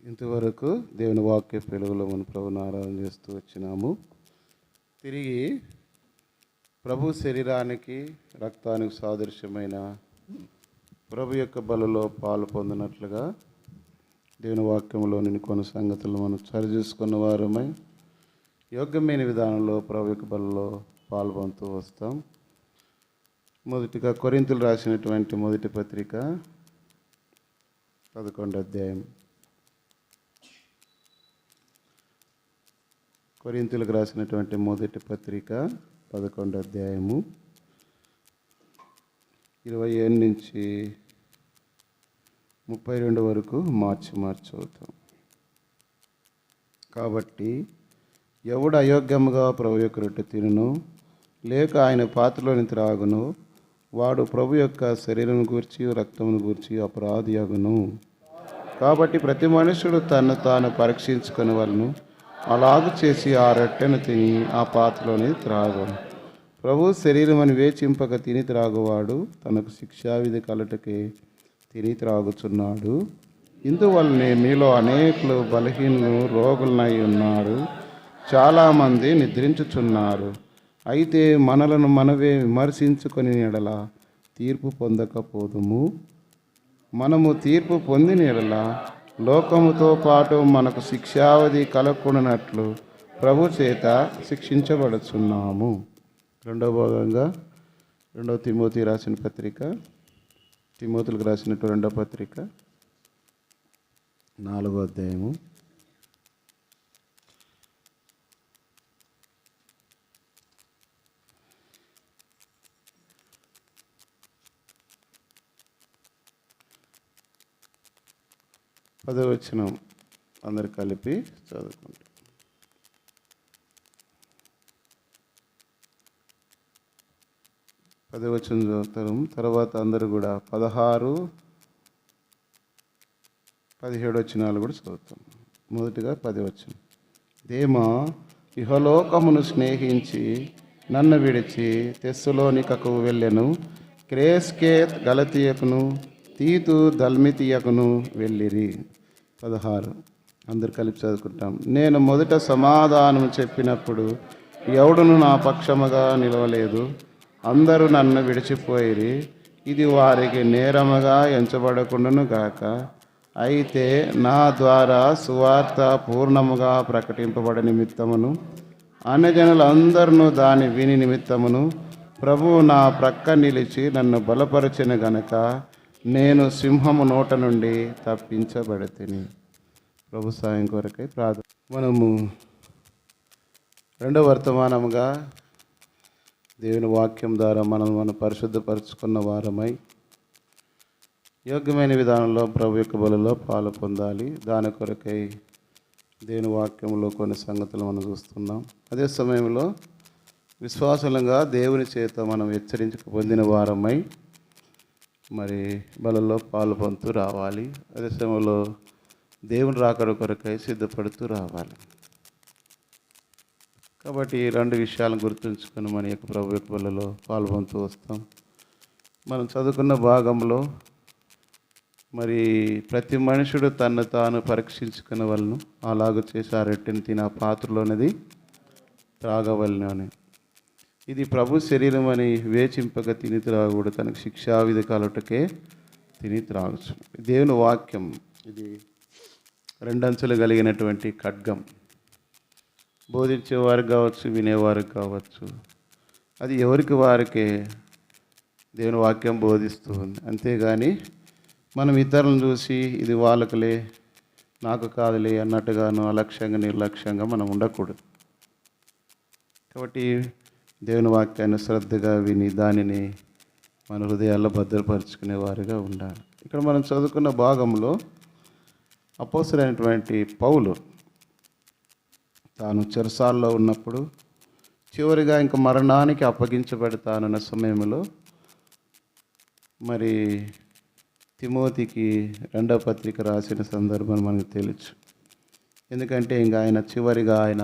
ఇంతవరకు దేవుని వాక్య వెలుగులో మన ప్రభుని ఆరాధన చేస్తూ వచ్చినాము. తిరిగి ప్రభు శరీరానికి రక్తానికి సాదృశ్యమైన ప్రభు యొక్క బలలో పాలు పొందినట్లుగా దేవుని వాక్యంలోని కొన్ని సంగతులు మనం సరిచూసుకున్న వారమై యోగ్యమైన విధానంలో ప్రభు యొక్క బలలో పాల్పొందుతూ వస్తాం. మొదటిగా కొరింథీయులకు రాసినటువంటి మొదటి పత్రిక 11వ అధ్యాయం. కొరింథీయులకు రాసినటువంటి మొదటి పత్రిక 11వ అధ్యాయము 27 నుంచి 32 వరకు మార్చి చదువుతాం. కాబట్టి ఎవడు అయోగ్యముగా ప్రభు యొక్క రొట్టె తినును లేక ఆయన పాత్రలోని త్రాగును వాడు ప్రభు యొక్క శరీరం గూర్చి రక్తమును గూర్చి అపరాధి అగును. కాబట్టి ప్రతి మనుషుడు తను తాను పరీక్షించుకుని వాళ్ళను అలాగు చేసి ఆ రొట్టెను తిని ఆ పాత్రలోని త్రాగును. ప్రభు శరీరం అని వేచింపక తిని త్రాగువాడు తనకు శిక్షావిధి కలటకే తిని త్రాగుచున్నాడు. ఇందువల్లనే మీలో అనేకులు బలహీనులు రోగులనై ఉన్నారు, చాలామంది నిద్రించుచున్నారు. అయితే మనలను మనవే విమర్శించుకొని ఎడల తీర్పు పొందకపోదుము. మనము తీర్పు పొందిన ఎడల లోకముతో పాటు మనకు శిక్షావధి కలగకుండానట్లు ప్రభు చేత శిక్షించబడుచున్నాము. రెండవ భాగంగా 2వ తిమోతి రాసిన పత్రిక, తిమోతులకు రాసినట్టు 2వ పత్రిక 4వ అధ్యాయము 10వ వచనం అందరు కలిపి చదువుకుంటాం. 10వ వచనం చదువుతాం. తర్వాత అందరూ కూడా 16, 17 వచనాలు కూడా చదువుతాం. మొదటిగా 10వ వచనం. దేమా ఇహలోకమును స్నేహించి నన్ను విడిచి తెస్సలోనికకు వెళ్ళెను. క్రేస్కే గలతీయకును తీతు దల్మతీయకును వెళ్ళిరి. 16 అందరు కలిపి చదువుకుంటాం. నేను మొదట సమాధానం చెప్పినప్పుడు ఎవడును నా పక్షముగా నిలవలేదు, అందరూ నన్ను విడిచిపోయిరి. ఇది వారికి నేరముగా ఎంచబడకుండాను గాక. అయితే నా ద్వారా సువార్త పూర్ణముగా ప్రకటింపబడ నిమిత్తమును అన్యజనులందరూ దాని విని నిమిత్తమును ప్రభువు నా ప్రక్క నిలిచి నన్ను బలపరచిన గనక నేను సింహము నోట నుండి తప్పించబడితిని. ప్రభు సాయం కొరకై ప్రార్థన. మనము రెండవ వర్తమానముగా దేవుని వాక్యం ద్వారా మనం పరిశుద్ధపరచుకున్న వారమై యోగ్యమైన విధానంలో ప్రభు యొక్క బలలో పాలు పొందాలి. దాని కొరకై దేవుని వాక్యంలో కొన్ని సంగతులు మనం చూస్తున్నాం. అదే సమయంలో విశ్వాసులంగా దేవుని చేత మనం హెచ్చరించక పొందిన వారమై మరి బలలో పాలు పొందుతూ రావాలి. అదే సమయంలో దేవుని రాకడ కొరకై సిద్ధపడుతూ రావాలి. కాబట్టి ఈ 2 విషయాలను గుర్తుంచుకొని మన యొక్క ప్రభు యొక్క బలలో పాల్పొందుతూ వస్తాం. మనం చదువుకున్న భాగంలో మరి ప్రతి మనుషుడు తను తాను పరీక్షించుకునే వాళ్ళను అలాగూ చేసి ఆ రొట్టెని తిని ఆ పాత్రలోనిది త్రాగవలను అని. ఇది ప్రభు శరీరం అని వేచింపక తిని త్రాగుడు తనకు శిక్షావిధి కలుటకే తిని త్రాగచ్చు. దేవుని వాక్యం ఇది 2 అంచులు కలిగినటువంటి ఖడ్గం. బోధించేవారికి కావచ్చు, వినేవారికి కావచ్చు, అది ఎవరికి వారికే దేవుని వాక్యం బోధిస్తూ ఉంది. అంతేగాని మనం ఇతరులను చూసి ఇది వాళ్ళకులే నాకు కాదులే అన్నట్టుగాను అలక్ష్యంగా నిర్లక్ష్యంగా మనం ఉండకూడదు. కాబట్టి దేవుని వాక్యాన్ని శ్రద్ధగా విని దానిని మన హృదయాల్లో భద్రపరుచుకునే వారిగా ఉండాలి. ఇక్కడ మనం చదువుకున్న భాగంలో అపోస్తలుడైనటువంటి పౌలు తాను చెరసాల్లో ఉన్నప్పుడు చివరిగా ఇంక మరణానికి అప్పగించబడతానన్న సమయంలో మరి తిమోతికి 2వ పత్రిక రాసిన సందర్భం మనకు తెలుసు. ఎందుకంటే ఇంకా ఆయన చివరిగా ఆయన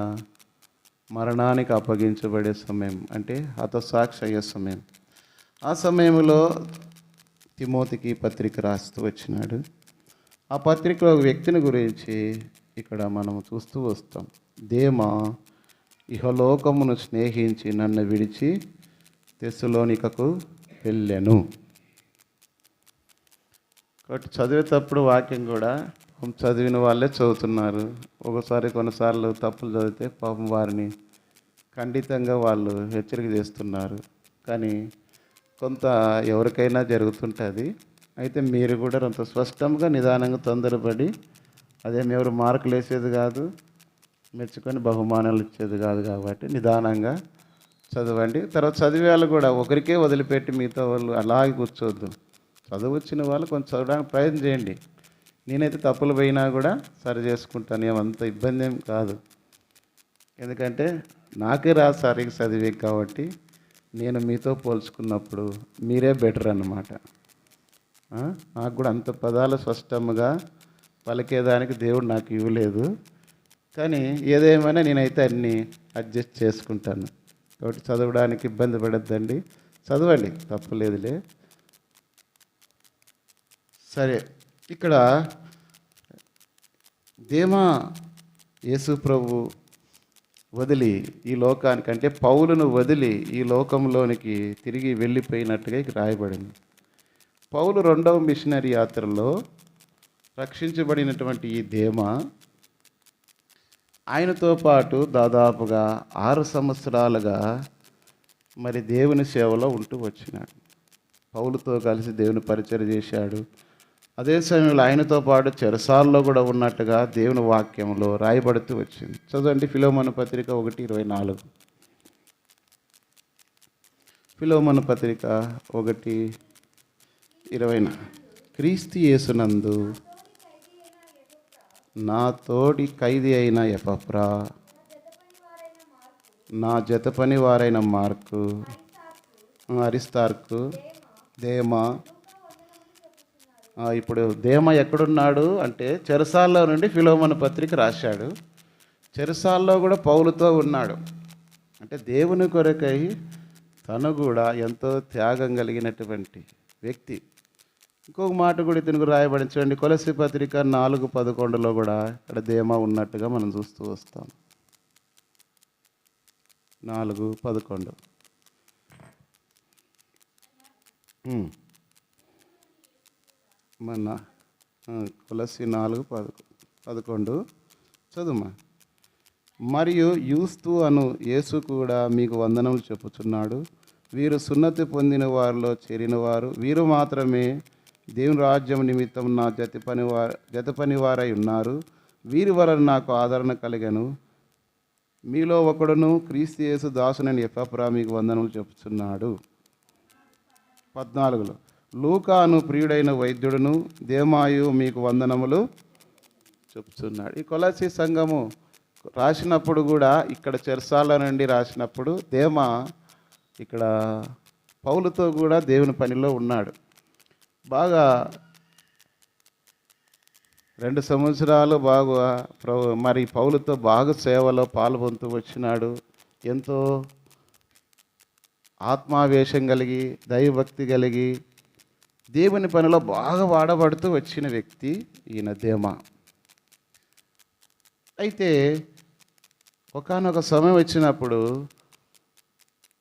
మరణానికి అప్పగించబడే సమయం, అంటే హతసాక్షి అయ్యే సమయం. ఆ సమయంలో తిమోతికి పత్రిక రాస్తూ వచ్చినాడు. ఆ పత్రికలో ఒక వ్యక్తిని గురించి ఇక్కడ మనం చూస్తూ వస్తాం. దేమా ఇహలోకమును స్నేహించి నన్ను విడిచి తెస్సలోనికకు వెళ్ళెను. కాబట్టి చదివేటప్పుడు వాక్యం కూడా చదివిన వాళ్ళే చదువుతున్నారు. ఒకసారి కొన్నిసార్లు తప్పులు చదివితే పాపం వారిని ఖండితంగా వాళ్ళు హెచ్చరిక చేస్తున్నారు. కానీ కొంత ఎవరికైనా జరుగుతుంటుంది. అయితే మీరు కూడా అంత స్పష్టంగా నిదానంగా తొందరపడి అదేం ఎవరు మార్కులు వేసేది కాదు, మెచ్చుకొని బహుమానాలు ఇచ్చేది కాదు. కాబట్టి నిదానంగా చదవండి. తర్వాత చదివే వాళ్ళు కూడా ఒకరికే వదిలిపెట్టి మిగతా వాళ్ళు అలాగే కూర్చోవద్దు. చదువు వచ్చిన వాళ్ళు కొంచెం చదవడానికి ప్రయత్నం చేయండి. నేనైతే తప్పులు పోయినా కూడా సరి చేసుకుంటాను, ఏమంత ఇబ్బంది ఏం కాదు. ఎందుకంటే నాకే రాదు సరిగ్గా చదివే, కాబట్టి నేను మీతో పోల్చుకున్నప్పుడు మీరే బెటర్ అన్నమాట. నాకు కూడా అంత పదాలు స్పష్టంగా పలికేదానికి దేవుడు నాకు ఇవ్వలేదు. కానీ ఏదేమైనా నేనైతే అన్నీ అడ్జస్ట్ చేసుకుంటాను. కాబట్టి చదవడానికి ఇబ్బంది పడద్దండి, చదవండి, తప్పులేదులే. సరే, ఇక్కడ దేమా యేసు ప్రభు వదిలి ఈ లోకానికి, అంటే పౌలును వదిలి ఈ లోకంలోనికి తిరిగి వెళ్ళిపోయినట్టుగా ఇక్కడ రాయబడింది. పౌలు 2వ మిషనరీ యాత్రలో రక్షించబడినటువంటి ఈ దేమా ఆయనతో పాటు దాదాపుగా 6 సంవత్సరాలుగా మరి దేవుని సేవలో ఉంటూ వచ్చినాడు. పౌలుతో కలిసి దేవుని పరిచయం చేశాడు. అదే సమయంలో ఆయనతో పాటు చెరసాల్లో కూడా ఉన్నట్టుగా దేవుని వాక్యంలో రాయబడుతూ వచ్చింది. చదవండి, ఫిలోమోను పత్రిక 1:24. ఫిలోమోను పత్రిక 1:20. క్రీస్తు యేసునందు నా తోడి ఖైదీ అయిన ఎపఫ్రా, నా జత పని వారైన మార్కు, అరిస్తార్కు, దేమా. ఇప్పుడు దేమా ఎక్కడున్నాడు అంటే చెరసాల్లో నుండి ఫిలోమోను పత్రిక రాశాడు. చెరసాల్లో కూడా పౌలుతో ఉన్నాడు. అంటే దేవుని కొరకై తను కూడా ఎంతో త్యాగం కలిగినటువంటి వ్యక్తి. ఇంకొక మాట కూడా ఇతనికి రాయబడి చూడండి, కొలస్సీ పత్రిక 4:11లో కూడా ఇక్కడ దేమా ఉన్నట్టుగా మనం చూస్తూ వస్తాం. 4:11. మన కొలస్సీ 4:11 చదువుమా. మరియు యూస్తు అను యేసు కూడా మీకు వందనములు చెప్పుచున్నాడు. వీరు సున్నతి పొందిన వారిలో చేరినవారు. వీరు మాత్రమే దేవుని రాజ్యం నిమిత్తం నా జత పనివారై ఉన్నారు. వీరి వలన నాకు ఆదరణ కలిగను. మీలో ఒకడును క్రీస్తు యేసు దాసునని ఎపఫ్రా మీకు వందనములు చెప్పుచున్నాడు. 14లో లూకాను ప్రియుడైన వైద్యుడును దేమాయు మీకు వందనములు చెప్తున్నాడు. ఈ కొలస్సీ సంఘము రాసినప్పుడు కూడా ఇక్కడ చెరసాల నుండి రాసినప్పుడు దేమా ఇక్కడ పౌలుతో కూడా దేవుని పనిలో ఉన్నాడు. బాగా 2 సంవత్సరాలు బాగా మరి పౌలుతో బాగా సేవలో పాల్గొంటూ వచ్చినాడు. ఎంతో ఆత్మావేశం కలిగి, దైవభక్తి కలిగి, దేవుని పనిలో బాగా వాడబడుతూ వచ్చిన వ్యక్తి ఈయన దేమా. అయితే ఒకానొక సమయం వచ్చినప్పుడు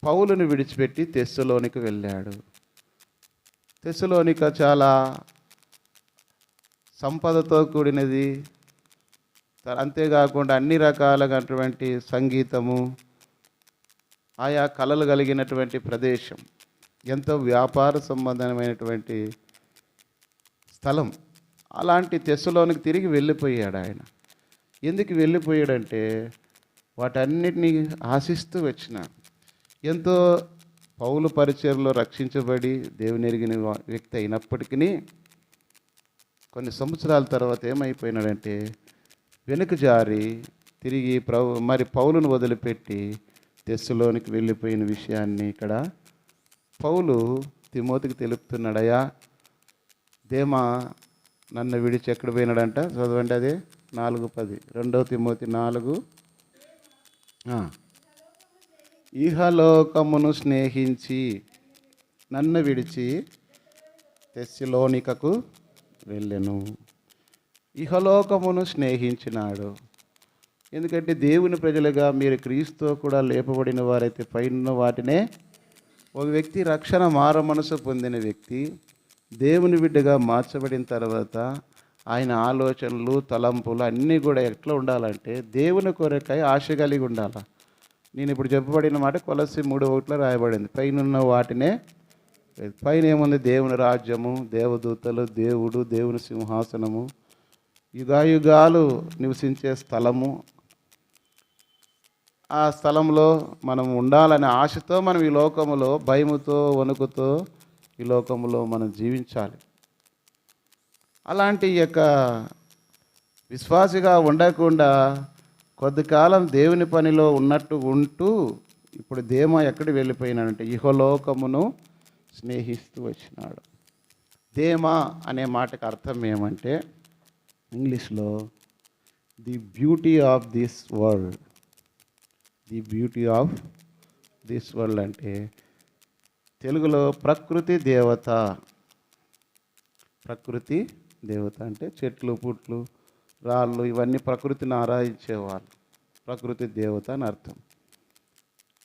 పౌలుని విడిచిపెట్టి తెస్సలోనికి వెళ్ళాడు. తెస్సలోనిక చాలా సంపదతో కూడినది, అంతేకాకుండా అన్ని రకాలైనటువంటి సంగీతము, ఆయా కళలు కలిగినటువంటి ప్రదేశం, ఎంతో వ్యాపార సంబంధమైనటువంటి స్థలం. అలాంటి తెస్సలోనికి తిరిగి వెళ్ళిపోయాడు ఆయన. ఎందుకు వెళ్ళిపోయాడంటే వాటన్నిటినీ ఆశిస్తూ వచ్చినాడు. ఎంతో పౌలు పరిచయంలో రక్షించబడి దేవుని ఎరిగిన వ్యక్తి అయినప్పటికీ కొన్ని సంవత్సరాల తర్వాత ఏమైపోయినాడంటే వెనుక జారి తిరిగి మరి పౌలును వదిలిపెట్టి తెస్సలోనికి వెళ్ళిపోయిన విషయాన్ని ఇక్కడ పౌలు తిమోతికి తెలుపుతున్నాడయ్యా. దేమా నన్ను విడిచి ఎక్కడ పోయినాడంట, చదవండి. అదే 4:10, 2 తిమోతి 4. ఇహలోకమును స్నేహించి నన్ను విడిచి తెస్సలోనికకు వెళ్ళెను. ఇహలోకమును స్నేహించినాడు. ఎందుకంటే దేవుని ప్రజలుగా మీరు క్రీస్తుతో కూడా లేపబడిన వారైతే పైన వాటినే. ఒక వ్యక్తి రక్షణ మార మనసు పొందిన వ్యక్తి దేవుని బిడ్డగా మార్చబడిన తర్వాత ఆయన ఆలోచనలు తలంపులు అన్నీ కూడా ఎట్లా ఉండాలంటే దేవుని కొరకై ఆశ కలిగి ఉండాలి. నేను ఇప్పుడు చెప్పబడిన మాట కొలస్సీ 3:1 రాయబడింది. పైన వాటినే. పైన ఏముంది? దేవుని రాజ్యము, దేవదూతలు, దేవుడు, దేవుని సింహాసనము, యుగాయుగాలు నివసించే స్థలము. ఆ స్థలంలో మనం ఉండాలనే ఆశతో మనం ఈ లోకములో భయముతో వణుకుతో ఈ లోకములో మనం జీవించాలి. అలాంటి యొక్క విశ్వాసిగా ఉండకుండా కొద్ది కాలం దేవుని పనిలో ఉన్నట్టు ఉంటూ ఇప్పుడు దేమా ఎక్కడికి వెళ్ళిపోయినాడంటే ఇహలోకమును స్నేహిస్తూ వచ్చినాడు. దేమా అనే మాటకు అర్థం ఏమంటే ఇంగ్లీష్లో the beauty of this world. The beauty of this world అంటే తెలుగులో ప్రకృతి దేవత. ప్రకృతి దేవత అంటే చెట్లు పుట్లు రాళ్ళు ఇవన్నీ ప్రకృతిని ఆరాధించేవాళ్ళు. ప్రకృతి దేవత అని అర్థం.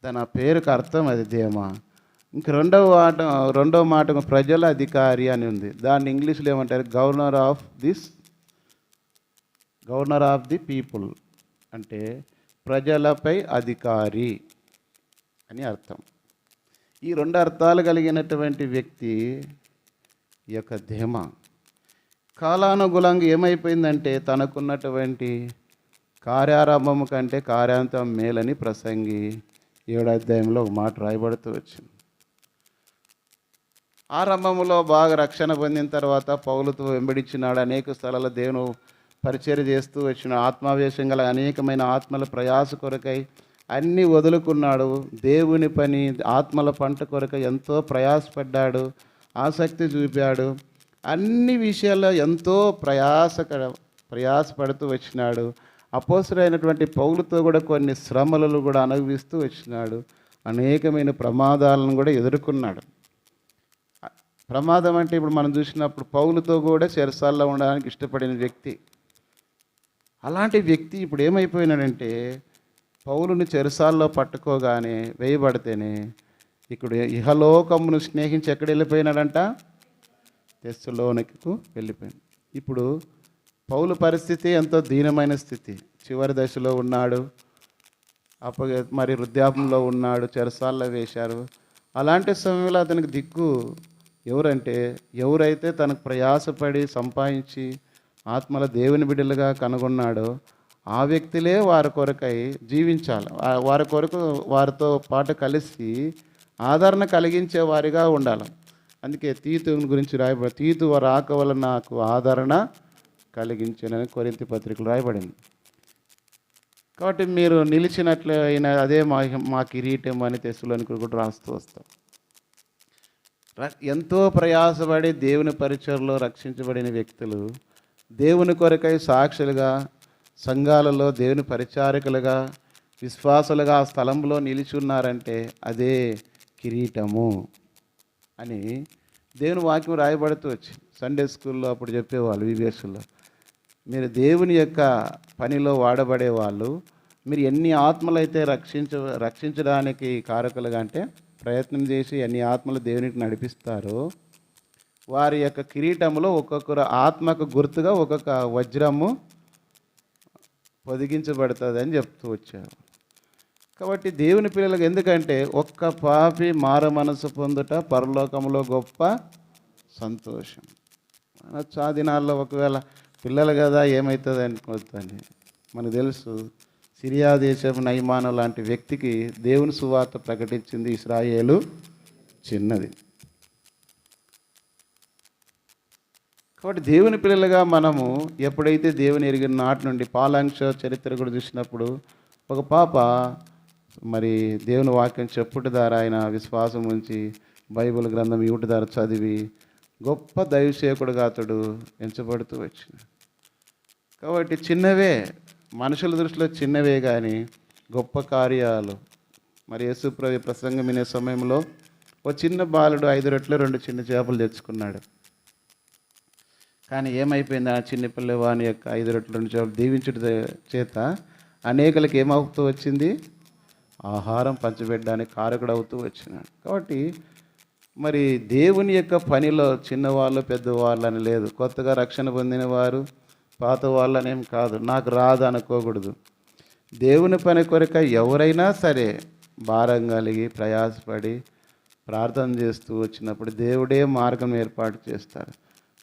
దాని పేరుకు అర్థం అది దేమా. ఇంక రెండవ మాట ప్రజల అధికారి అని ఉంది. దాన్ని ఇంగ్లీష్లో ఏమంటారు? గవర్నర్ ఆఫ్ ది పీపుల్ అంటే ప్రజలపై అధికారి అని అర్థం. ఈ రెండు అర్థాలు కలిగినటువంటి వ్యక్తి ఈ యొక్క దేమా కాలానుగుణంగా ఏమైపోయిందంటే తనకున్నటువంటి కార్యారంభము కంటే కార్యాంతం మేలని ప్రసంగి 7వ అధ్యాయంలో ఒక మాట రాయబడుతూ వచ్చింది. ఆరంభంలో బాగా రక్షణ పొందిన తర్వాత పౌలుతో వెంబడించినాడు. అనేక స్థలాల్లో దేవుని పరిచర్య చేస్తూ వచ్చిన ఆత్మావేశం గల అనేకమైన ఆత్మల ప్రయాస కొరకై అన్నీ వదులుకున్నాడు. దేవుని పని ఆత్మల పంట కొరకై ఎంతో ప్రయాసపడ్డాడు, ఆసక్తి చూపాడు. అన్ని విషయాల్లో ఎంతో ప్రయాసపడుతూ వచ్చినాడు. అపోస్తలుడైనటువంటి పౌలుతో కూడా కొన్ని శ్రమలను కూడా అనుభవిస్తూ వచ్చినాడు. అనేకమైన ప్రమాదాలను కూడా ఎదుర్కొన్నాడు. ప్రమాదం అంటే ఇప్పుడు మనం చూసినప్పుడు పౌలుతో కూడా చెరసాల్లో ఉండడానికి ఇష్టపడిన వ్యక్తి. అలాంటి వ్యక్తి ఇప్పుడు ఏమైపోయినాడంటే పౌలుని చెరసాల్లో పట్టుకోగానే వేయబడితేనే ఇక్కడ ఇహలోకమును స్నేహించి ఎక్కడ వెళ్ళిపోయినాడంట? తెస్సలోనికకు వెళ్ళిపోయాడు. ఇప్పుడు పౌలు పరిస్థితి ఎంతో దీనమైన స్థితి. చివరి దశలో ఉన్నాడు. మరి వృద్ధాపంలో ఉన్నాడు. చెరసాల్లో వేశారు. అలాంటి సమయంలో అతనికి దిక్కు ఎవరంటే ఎవరైతే తనకు ప్రయాసపడి సంపాదించి ఆత్మల దేవుని బిడ్డలుగా కనుగొన్నాడో ఆ వ్యక్తులే వారి కొరకై జీవించాలి. వారి కొరకు వారితో పాటు కలిసి ఆదరణ కలిగించే వారిగా ఉండాలి. అందుకే తీతుని గురించి రాయబడి తీతు రాక వల్ల నాకు ఆదరణ కలిగించానని కొరింథీ పత్రికలు రాయబడింది. కాబట్టి మీరు నిలిచినట్లయిన అదే మా కిరీటం అని తెస్సలోనికీయులకు కూడా రాస్తూ వస్తాం. ఎంతో ప్రయాసపడి దేవుని పరిచర్లో రక్షించబడిన వ్యక్తులు దేవుని కొరకై సాక్షులుగా సంఘాలలో దేవుని పరిచారకులుగా విశ్వాసులుగా ఆ స్థలంలో నిలిచి ఉన్నారంటే అదే కిరీటము అని దేవుని వాక్యం రాయబడుతూ వచ్చి సండే స్కూల్లో అప్పుడు చెప్పేవాళ్ళు విబిఎస్లో మీరు దేవుని యొక్క పనిలో వాడబడే వాళ్ళు మీరు ఎన్ని ఆత్మలు అయితే రక్షించడానికి కారకులుగా అంటే ప్రయత్నం చేసి ఎన్ని ఆత్మలు దేవునికి నడిపిస్తారో వారి యొక్క కిరీటంలో ఒక్కొక్కరు ఆత్మకు గుర్తుగా ఒక్కొక్క వజ్రము పొదిగించబడుతుంది అని చెప్తూ వచ్చారు. కాబట్టి దేవుని పిల్లలకు ఎందుకంటే ఒక్క పాపి మార మనసు పొందుట పరలోకంలో గొప్ప సంతోషం. ఆ దినాల్లో ఒకవేళ పిల్లలు కదా ఏమవుతుంది అనుకోవద్దని మనకు తెలుసు. సిరియా దేశం నయమాను లాంటి వ్యక్తికి దేవుని సువార్త ప్రకటించింది ఇశ్రాయేలు చిన్నది. కాబట్టి దేవుని పిల్లలుగా మనము ఎప్పుడైతే దేవుని ఎరిగిన నాటి నుండి పాలాంక్ష చరిత్ర కూడా చూసినప్పుడు ఒక పాప మరి దేవుని వాక్యం చెప్పుట ద్వారా ఆయన విశ్వాసం ఉంచి బైబిల్ గ్రంథం ఇవుట ద్వారా చదివి గొప్ప దైవసేవకుడుగా అతడు ఎంచబడుతూ వచ్చింది. కాబట్టి చిన్నవే మనుషుల దృష్టిలో చిన్నవే కానీ గొప్ప కార్యాలు. మరి యేసుప్రభు ప్రసంగం వినే సమయంలో ఓ చిన్న బాలుడు 5 రొట్టెలు 2 చిన్న చేపలు తెచ్చుకున్నాడు. కానీ ఏమైపోయింది, ఆ చిన్నపిల్ల వాని యొక్క 5 రొట్టెలు 2 చేపలు దీవించుట చేత అనేకులకి ఏమవుతూ వచ్చింది, ఆహారం పంచిపెట్టడానికి కారకుడు అవుతూ వచ్చినాడు. కాబట్టి మరి దేవుని యొక్క పనిలో చిన్నవాళ్ళు పెద్దవాళ్ళు అని లేదు, కొత్తగా రక్షణ పొందిన వారు పాత వాళ్ళనేం కాదు, నాకు రాదు అనుకోకూడదు. దేవుని పని కొరక ఎవరైనా సరే భారం కలిగి ప్రయాసపడి ప్రార్థన చేస్తూ వచ్చినప్పుడు దేవుడే మార్గం ఏర్పాటు చేస్తారు.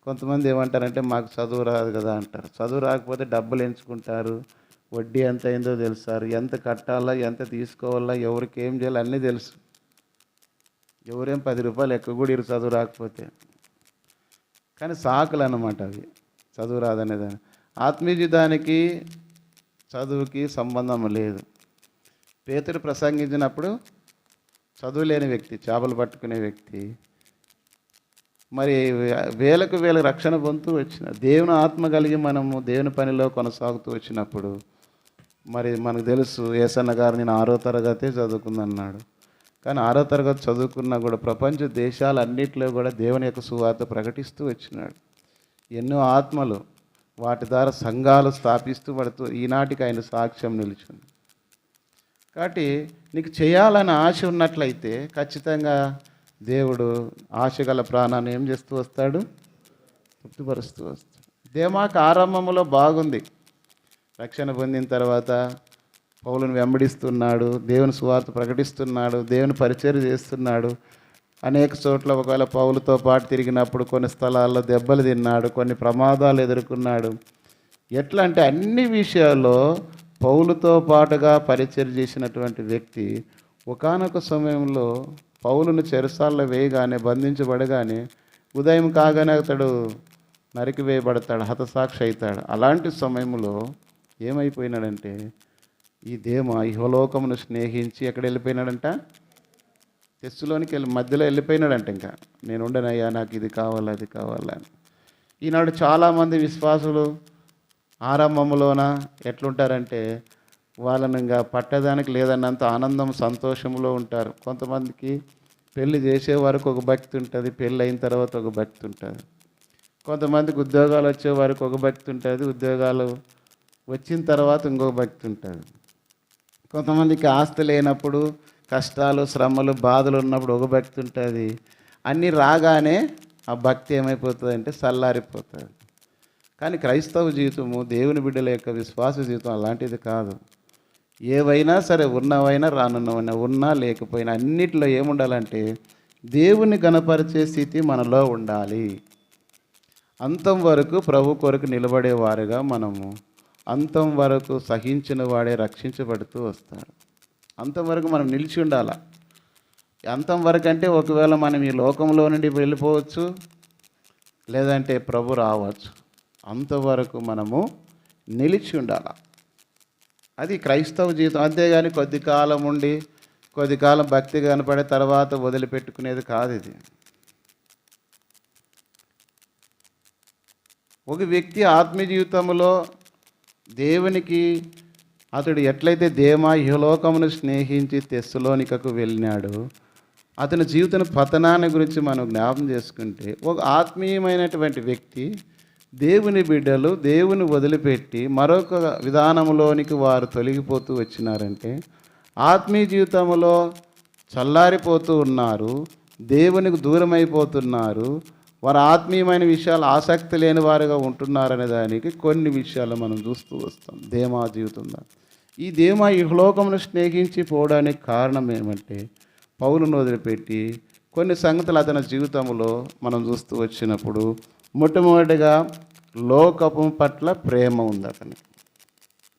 కొంతమంది ఏమంటారంటే మాకు చదువు రాదు కదా అంటారు. చదువు రాకపోతే డబ్బులు ఎంచుకుంటారు, వడ్డీ ఎంత అయిందో తెలుస్తారు, ఎంత కట్టాలా ఎంత తీసుకోవాలా ఎవరికి ఏం చేయాలో అన్నీ తెలుసు. ఎవరేం 10 రూపాయలు ఎక్కువ కూడా ఇరు చదువు రాకపోతే. కానీ సాకులు అన్నమాట అవి, చదువు రాదనేదాన్ని. ఆత్మీయ జీవితానికి చదువుకి సంబంధం లేదు. పేతురు ప్రసంగించినప్పుడు చదువు లేని వ్యక్తి, చేపలు పట్టుకునే వ్యక్తి, మరి వేలకు రక్షణ పొందుతూ వచ్చిన దేవుని ఆత్మ కలిగి మనము దేవుని పనిలో కొనసాగుతూ వచ్చినప్పుడు మరి మనకు తెలుసు యేసన్న గారు నేను 6వ తరగతే చదువుకుందన్నాడు. కానీ 6వ తరగతి చదువుకున్నా కూడా ప్రపంచ దేశాలన్నింటిలో కూడా దేవుని యొక్క సువార్త ప్రకటిస్తూ వచ్చినాడు. ఎన్నో ఆత్మలు వాటి ద్వారా సంఘాలు స్థాపిస్తూ పడుతూ ఈనాటికి ఆయన సాక్ష్యం నిలిచింది. కాబట్టి నీకు చేయాలని ఆశ ఉన్నట్లయితే ఖచ్చితంగా దేవుడు ఆశగల ప్రాణాన్ని ఏం చేస్తూ వస్తాడు, తృప్తిపరుస్తూ వస్తాడు. దేమాకు ఆరంభంలో బాగుంది, రక్షణ పొందిన తర్వాత పౌలుని వెంబడిస్తున్నాడు, దేవుని సువార్త ప్రకటిస్తున్నాడు, దేవుని పరిచర్య చేస్తున్నాడు. అనేక చోట్ల ఒకవేళ పౌలుతో పాటు తిరిగినప్పుడు కొన్ని స్థలాల్లో దెబ్బలు తిన్నాడు, కొన్ని ప్రమాదాలు ఎదుర్కొన్నాడు. ఎట్లా అంటే అన్ని విషయాల్లో పౌలుతో పాటుగా పరిచర్య చేసినటువంటి వ్యక్తి ఒకానొక సమయంలో పౌలును చెరసాల్లో వేయగానే బంధించబడగానే ఉదయం కాగానే అతడు నరికివేయబడతాడు, హతసాక్షి అవుతాడు. అలాంటి సమయంలో ఏమైపోయినాడంటే ఈ దేమ ఇహలోకమును స్నేహించి ఎక్కడ వెళ్ళిపోయినాడంట, తెస్సులోనికి మధ్యలో వెళ్ళిపోయినాడంట. ఇంకా నేను ఉండనయ్యా, నాకు ఇది కావాలి అది కావాలని. ఈనాడు చాలామంది విశ్వాసులు ఆరంభంలోన ఎట్లుంటారంటే వాళ్ళని ఇంకా పట్టడానికి లేదన్నంత ఆనందం సంతోషంలో ఉంటారు. కొంతమందికి పెళ్ళి చేసే వరకు ఒక భక్తి ఉంటుంది, పెళ్ళి అయిన తర్వాత ఒక భక్తి ఉంటుంది. కొంతమందికి ఉద్యోగాలు వచ్చే వరకు ఒక భక్తి ఉంటుంది, ఉద్యోగాలు వచ్చిన తర్వాత ఇంకొక భక్తి ఉంటుంది. కొంతమందికి ఆస్తి లేనప్పుడు కష్టాలు శ్రమలు బాధలు ఉన్నప్పుడు ఒక భక్తి ఉంటుంది. అన్నీ రాగానే ఆ భక్తి ఏమైపోతుంది అంటే చల్లారిపోతుంది. కానీ క్రైస్తవ జీవితము దేవుని బిడ్డల యొక్క విశ్వాస జీవితం అలాంటిది కాదు. ఏవైనా సరే ఉన్నవైనా రానున్నవైనా ఉన్నా లేకపోయినా అన్నిటిలో ఏముండాలంటే దేవుని గణపరిచే స్థితి మనలో ఉండాలి. అంతం వరకు ప్రభు కొరకు నిలబడేవారుగా మనము అంతం వరకు సహించిన వాడే రక్షించబడుతూ వస్తారు. అంతవరకు మనం నిలిచి ఉండాల. అంతం వరకు అంటే ఒకవేళ మనం ఈ లోకంలో నుండి వెళ్ళిపోవచ్చు, లేదంటే ప్రభు రావచ్చు. అంతవరకు మనము నిలిచి ఉండాలి. అది క్రైస్తవ జీవితం. అంతేగాని కొద్ది కాలం ఉండి కొద్ది కాలం భక్తి కనపడే తర్వాత వదిలిపెట్టుకునేది కాదు ఇది. ఒక వ్యక్తి ఆత్మీయ జీవితంలో దేవునికి అతడు ఎట్లయితే దేమా ఇహలోకమును స్నేహించి తెస్సలోనికకు వెళ్ళినాడు, అతని జీవిత పతనాన్ని గురించి మనం జ్ఞాపం చేసుకుంటే ఒక ఆత్మీయమైనటువంటి వ్యక్తి దేవుని బిడ్డలు దేవుని వదిలిపెట్టి మరొక విధానంలోనికి వారు తొలగిపోతూ వచ్చినారంటే ఆత్మీయ జీవితంలో చల్లారిపోతూ ఉన్నారు, దేవునికి దూరం అయిపోతున్నారు, వారు ఆత్మీయమైన విషయాలు ఆసక్తి లేని వారుగా ఉంటున్నారనే దానికి కొన్ని విషయాలు మనం చూస్తూ వస్తాం. దేమా జీవితంలో ఈ దేమా ఇహలోకమును స్నేహించి పోవడానికి కారణం ఏమంటే పౌలును వదిలిపెట్టి కొన్ని సంగతులు అతని జీవితంలో మనం చూస్తూ వచ్చినప్పుడు మొట్టమొదటిగా లోకము పట్ల ప్రేమ ఉంది అతనికి.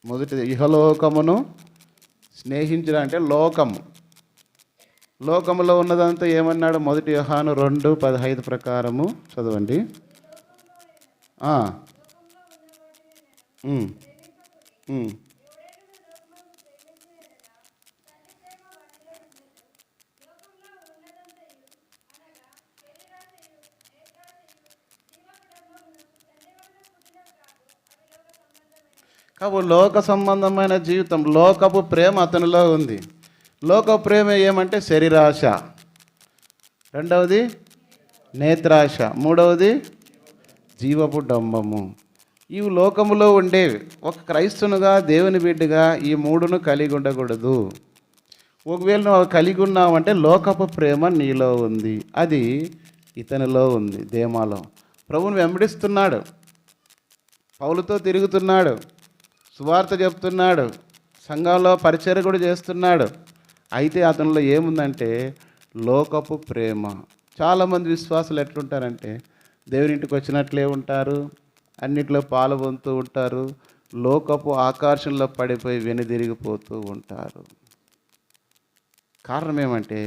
మొదటిది ఇహలోకమును స్నేహించడం అంటే లోకములో ఉన్నదంతా ఏమన్నాడు, 1 యోహాను 2:15 ప్రకారము చదవండి. కాబట్టి లోక సంబంధమైన జీవితం, లోకపు ప్రేమ అతనిలో ఉంది. లోక ప్రేమ ఏమంటే శరీరాశ, రెండవది నేత్రాశ, మూడవది జీవపు డంబము. ఇవి లోకములో ఉండేవి. ఒక క్రైస్తవునిగా, దేవుని బిడ్డగా ఈ మూడును కలిగి ఉండకూడదు. ఒకవేళ నువ్వు అవి కలిగి ఉన్నావంటే లోకపు ప్రేమ నీలో ఉంది, అది ఇతనిలో ఉంది. దేమాలో ప్రభువుని వెంబడిస్తున్నాడు, పౌలుతో తిరుగుతున్నాడు, సువార్త చెప్తున్నాడు, సంఘంలో పరిచర్య కూడా చేస్తున్నాడు. అయితే అతనిలో ఏముందంటే లోకపు ప్రేమ. చాలామంది విశ్వాసులు ఎట్లుంటారంటే దేవుని ఇంటికి వచ్చినట్లే ఉంటారు, అన్నిట్లో పాల్గొంటూ ఉంటారు, లోకపు ఆకర్షణలో పడిపోయి వెనుదిరిగిపోతూ ఉంటారు. కారణం ఏమంటే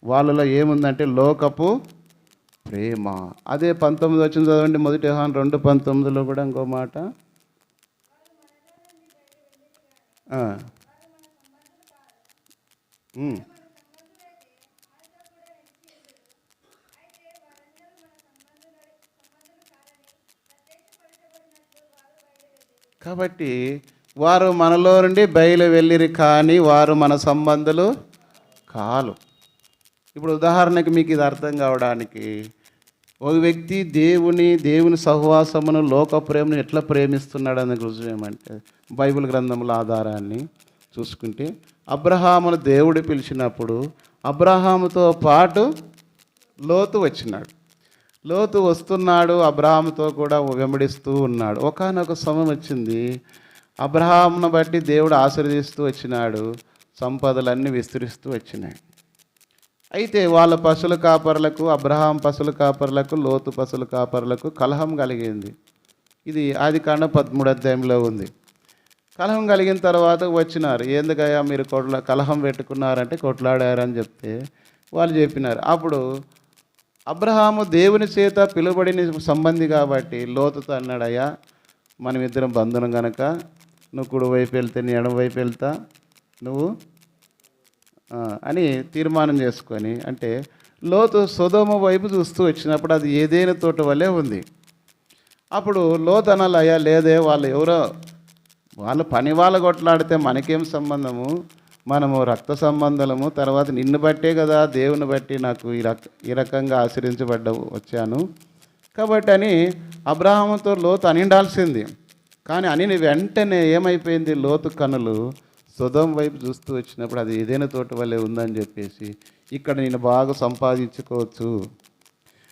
వాళ్ళలో ఏముందంటే లోకపు ప్రేమ. అదే 19 వచ్చిన చదవండి, 1 యోహాను 2:19 కూడా ఇంకో మాట. కాబట్టి వారు మనలో నుండి బయలు వెళ్ళిరి, కానీ వారు మన సంబంధులు కాలు. ఇప్పుడు ఉదాహరణకి మీకు ఇది అర్థం కావడానికి, ఒక వ్యక్తి దేవుని సహవాసమును, లోక ప్రేమను ఎట్లా ప్రేమిస్తున్నాడు అనే రుజువు ఏమంటే బైబిల్ గ్రంథముల ఆధారాన్ని చూసుకుంటే, అబ్రహామును దేవుడు పిలిచినప్పుడు అబ్రహాముతో పాటు లోతు వచ్చినాడు. లోతు వస్తున్నాడు, అబ్రహాముతో కూడా వెంబడిస్తూ ఉన్నాడు. ఒకానొక సమయం వచ్చింది, అబ్రహామును బట్టి దేవుడు ఆశీర్వదిస్తూ వచ్చినాడు, సంపదలన్నీ విస్తరిస్తూ వచ్చినాయి. అయితే వాళ్ళ పశువుల కాపరులకు, అబ్రహాం పశువుల కాపరులకు, లోతు పశువుల కాపరులకు కలహం కలిగింది. ఇది ఆదికాండం 13వ అధ్యాయంలో ఉంది. కలహం కలిగిన తర్వాత వచ్చినారు. ఎందుకయ్యా మీరు కలహం పెట్టుకున్నారంటే కొట్లాడారని చెప్తే వాళ్ళు చెప్పినారు. అప్పుడు అబ్రహాము దేవుని చేత పిలువబడిన సంబంధి కాబట్టి లోతుతో అన్నాడు, అయ్యా మనం ఇద్దరం బంధువులం కనుక నువ్వు కుడి వైపు వెళ్తే నీ ఎడమ వైపు వెళ్తా నువ్వు అని తీర్మానం చేసుకొని, అంటే లోతు సొదొమ వైపు చూస్తూ వచ్చినప్పుడు అది ఏదైనా తోట వల్లే ఉంది. అప్పుడు లోతు అనాలి, అయ్యా లేదే వాళ్ళు ఎవరో వాళ్ళ పని వాళ్ళు కొట్లాడితే మనకేం సంబంధము, మనము రక్త సంబంధము, తర్వాత నిన్ను బట్టే కదా దేవుని బట్టి నాకు ఈ రకంగా వచ్చాను కాబట్టి అని అబ్రహాముతో లోతు అనిండాల్సింది. కానీ అని వెంటనే ఏమైపోయింది, లోతు కనులు సొదొమ వైపు చూస్తూ వచ్చినప్పుడు అది ఏదైనా తోట వల్లే ఉందని చెప్పేసి, ఇక్కడ నేను బాగా సంపాదించుకోవచ్చు,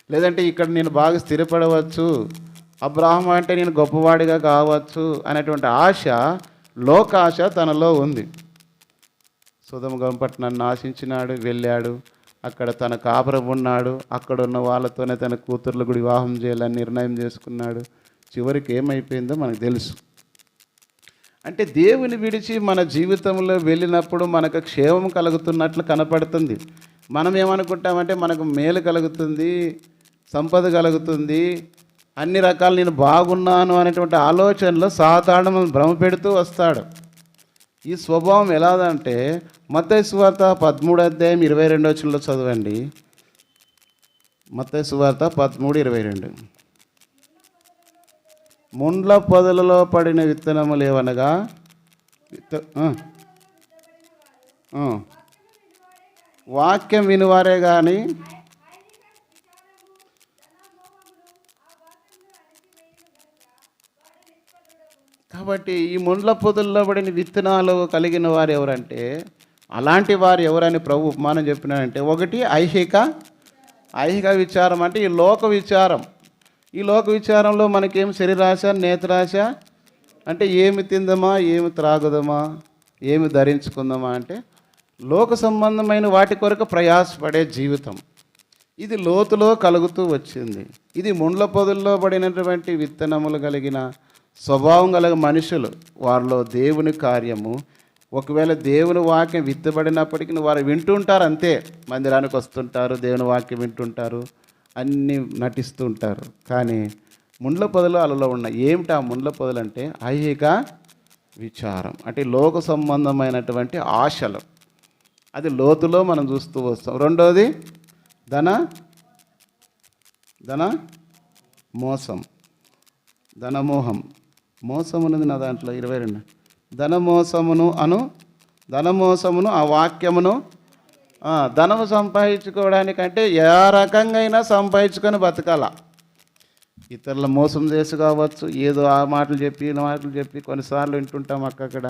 లేదంటే ఇక్కడ నేను బాగా స్థిరపడవచ్చు, అబ్రహాము అంటే నేను గొప్పవాడిగా కావచ్చు అనేటువంటి ఆశ, లోకాశ తనలో ఉంది. సొదొమ పట్టణాన్ని ఆశించినాడు, వెళ్ళాడు, అక్కడ తన కాపురం ఉన్నాడు, అక్కడ ఉన్న వాళ్ళతోనే తన కూతుర్లు కూడా వివాహం చేయాలని నిర్ణయం చేసుకున్నాడు. చివరికి ఏమైపోయిందో మనకు తెలుసు. అంటే దేవుని విడిచి మన జీవితంలో వెళ్ళినప్పుడు మనకు క్షేమం కలుగుతున్నట్లు కనపడుతుంది. మనం ఏమనుకుంటామంటే మనకు మేలు కలుగుతుంది, సంపద కలుగుతుంది, అన్ని రకాలు నేను బాగున్నాను అనేటువంటి ఆలోచనలో సాధారణ భ్రమ పెడుతూ వస్తాడు. ఈ స్వభావం ఎలాదంటే మత్తయి సువార్త 13వ అధ్యాయం 22వ వచనంలో చదవండి. మత్తయి సువార్త 13:22. ముండ్ల పొదలలో పడిన విత్తనములు ఏవనగా వాక్యం వినివారే కానీ కాబట్టి ఈ ముండ్ల పొదల్లో పడిన విత్తనాలు కలిగిన వారు ఎవరంటే, అలాంటి వారు ఎవరని ప్రభు ఉపమానం చెప్పినారంటే, ఒకటి ఐహిక విచారం, అంటే ఈ లోక విచారం. ఈ లోక విచారంలో మనకేం శరీరాశ, నేత్రాశ, అంటే ఏమి తిందమా, ఏమి త్రాగుదమా, ఏమి ధరించుకుందామా, అంటే లోక సంబంధమైన వాటి కొరకు ప్రయాసపడే జీవితం. ఇది లోతులో కలుగుతూ వచ్చింది. ఇది ముండ్ల పొదల్లో పడినటువంటి విత్తనములు కలిగిన స్వభావం కలిగిన మనుషులు, వారిలో దేవుని కార్యము, ఒకవేళ దేవుని వాక్యం విత్తబడినప్పటికీ వారు వింటుంటారు అంతే. మందిరానికి వస్తుంటారు, దేవుని వాక్యం వింటుంటారు, అన్నీ నటిస్తూ ఉంటారు. కానీ ముండ్ల పొదలు అలలో ఉన్న ఏమిటి ఆ ముండ్ల పొదలు అంటే ఐహిక విచారం, అంటే లోక సంబంధమైనటువంటి ఆశలు. అది లోతులో మనం చూస్తూ వస్తాం. రెండోది మోసం, ధనమోహం. మోసం ఉన్నది నా దాంట్లో 22. ధనమోసమును ఆ వాక్యమును, ధనము సంపాదించుకోవడానికంటే ఏ రకంగా అయినా సంపాదించుకొని బతకాల. ఇతరుల మోసం చేసి కావచ్చు, ఏదో ఆ మాటలు చెప్పి ఈ మాటలు చెప్పి కొన్నిసార్లు వింటుంటాం అక్కడ.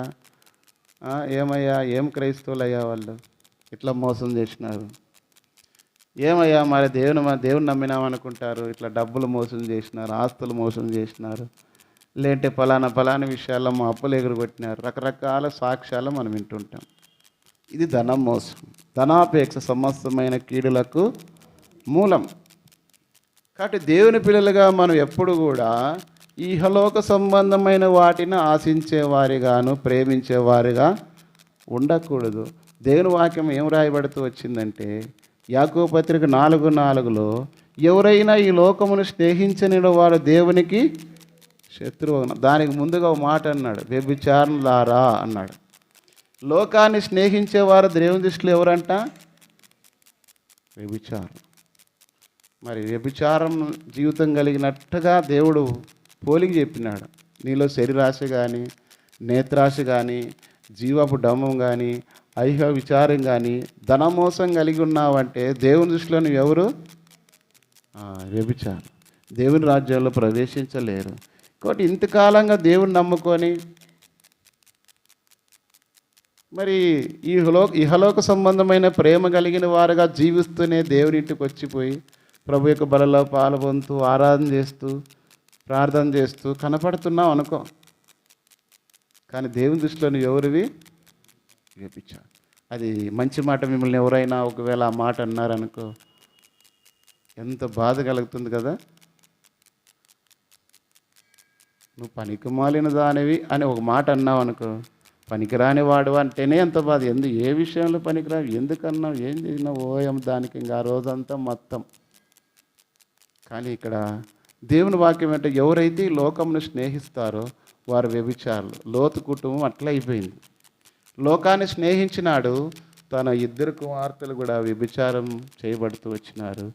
ఏమయ్యా ఏం క్రైస్తవులయ్యా వాళ్ళు ఇట్లా మోసం చేసినారు, ఏమయ్యా మరి దేవుని నమ్మినామనుకుంటారు, ఇట్లా డబ్బులు మోసం చేసినారు, ఆస్తులు మోసం చేసినారు, లేదంటే ఫలానా విషయాల్లో మా అప్పులు ఎగురగొట్టినారు, రకరకాల సాక్ష్యాలు మనం వింటుంటాం. ఇది ధనం మోసం. ధనాపేక్ష సమస్తమైన కీడులకు మూలం. కాబట్టి దేవుని పిల్లలుగా మనం ఎప్పుడు కూడా ఈహలోక సంబంధమైన వాటిని ఆశించేవారిగాను ప్రేమించేవారిగా ఉండకూడదు. దేవుని వాక్యం ఏం రాయబడుతూ వచ్చిందంటే యాకోబు పత్రిక 4:4లో ఎవరైనా ఈ లోకమును స్నేహించని వాడు దేవునికి శత్రువు. దానికి ముందుగా ఒక మాట అన్నాడు, వ్యభిచారులారా అన్నాడు. లోకాన్ని స్నేహించేవారు దేవుని దృష్టిలో ఎవరంట? వ్యభిచారం. మరి వ్యభిచారం జీవితం కలిగినట్టుగా దేవుడు పోలికి చెప్పినాడు. నీలో శరీరాశ కానీ, నేత్రాశ కానీ, జీవపు డమ్మం కానీ, ఐహ విచారం కానీ, ధనమోసం కలిగి ఉన్నావంటే దేవుని దృష్టిలో నువ్వు ఎవరు? వ్యభిచారం. దేవుని రాజ్యంలో ప్రవేశించలేరు. కాబట్టి ఇంతకాలంగా దేవుని నమ్ముకొని మరి ఇహలోక సంబంధమైన ప్రేమ కలిగిన వారుగా జీవిస్తూనే దేవుని ఇంటికి వచ్చిపోయి ప్రభు యొక్క బలలో పాల్గొంటూ ఆరాధన చేస్తూ ప్రార్థన చేస్తూ కనపడుతున్నావు అనుకో, కానీ దేవుని దృష్టిలో నువ్వు ఎవరివి? వ్యభిచారం. అది మంచి మాట. మిమ్మల్ని ఎవరైనా ఒకవేళ ఆ మాట అన్నారనుకో ఎంత బాధ కలుగుతుంది కదా. నువ్వు పనికిమాలిన దానివి అని ఒక మాట అన్నావు అనుకో, పనికిరాని వాడు అంటేనే ఎంత బాధ. ఏ విషయంలో పనికిరావు, ఎందుకన్నావు, ఏం చేసినావు, ఓయం దానికి ఇంకా ఆ రోజంతా మొత్తం. కానీ ఇక్కడ దేవుని వాక్యం అంటే ఎవరైతే ఈ లోకమును స్నేహిస్తారో వారు వ్యభిచారులు. లోతు కుటుంబం అట్లా అయిపోయింది. లోకాన్ని స్నేహించినాడు, తన 2 కుమార్తెలు కూడా వ్యభిచారం చేయబడుతూ వచ్చినారు.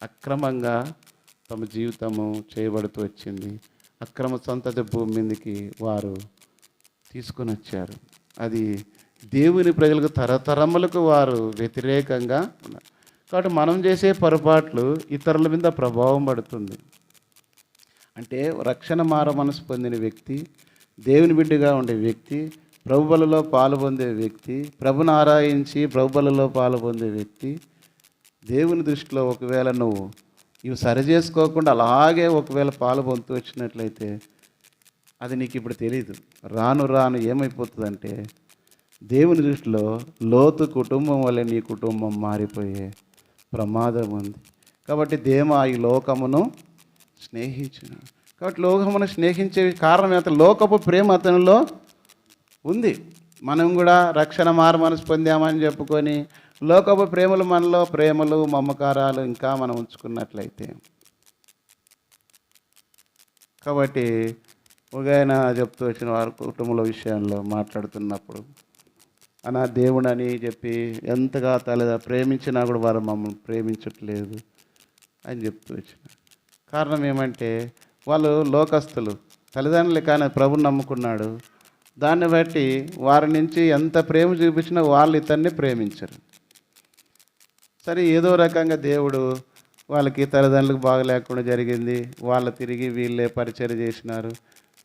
అక్రమంగా తమ జీవితము చేయబడుతూ వచ్చింది. అక్రమ సంతతి భూమి మీదకి వారు తీసుకొని వచ్చారు. అది దేవుని ప్రజలకు తరతరములకు వారు వ్యతిరేకంగా ఉన్నారు. కాబట్టి మనం చేసే పొరపాట్లు ఇతరుల మీద ప్రభావం పడుతుంది. అంటే రక్షణ మార మనసు పొందిన వ్యక్తి, దేవుని బిడ్డగా ఉండే వ్యక్తి, ప్రభు బలలో పాలు పొందే వ్యక్తి, ప్రభుని ఆరాధించి ప్రభు బలలో పాలు పొందే వ్యక్తి, దేవుని దృష్టిలో ఒకవేళ నువ్వు ఇవి సరి చేసుకోకుండా అలాగే ఒకవేళ పాలు పొందుతూ వచ్చినట్లయితే అది నీకు ఇప్పుడు తెలీదు. రాను ఏమైపోతుందంటే దేవుని దృష్టిలో లోతు కుటుంబం వల్ల నీ కుటుంబం మారిపోయే ప్రమాదం ఉంది. కాబట్టి దేమా ఈ లోకమును స్నేహించిన. కాబట్టి లోకమును స్నేహించే కారణం అతను లోకపు ప్రేమ అతనిలో ఉంది. మనం కూడా రక్షణ మారు మనసు పొందామని చెప్పుకొని లోకపు ప్రేమలు మనలో ప్రేమలు మమకారాలు ఇంకా మనం ఉంచుకున్నట్లయితే, కాబట్టి ఒక ఆయన చెప్తూ వచ్చిన వారు కుటుంబంలో విషయంలో మాట్లాడుతున్నప్పుడు అనా దేవుడు అని చెప్పి ఎంతగా ప్రేమించినా కూడా వారు మమ్మల్ని ప్రేమించట్లేదు అని చెప్తూ వచ్చిన కారణం ఏమంటే వాళ్ళు లోకస్తులు, తల్లిదండ్రులు కానీ ప్రభుని నమ్ముకున్నాడు. దాన్ని బట్టి వారి నుంచి ఎంత ప్రేమ చూపించినా వాళ్ళు ఇతన్ని ప్రేమించరు. సరే ఏదో రకంగా దేవుడు వాళ్ళకి తల్లిదండ్రులకు బాగా లేకుండా జరిగింది, వాళ్ళు తిరిగి వీళ్ళే పరిచర్య చేసినారు.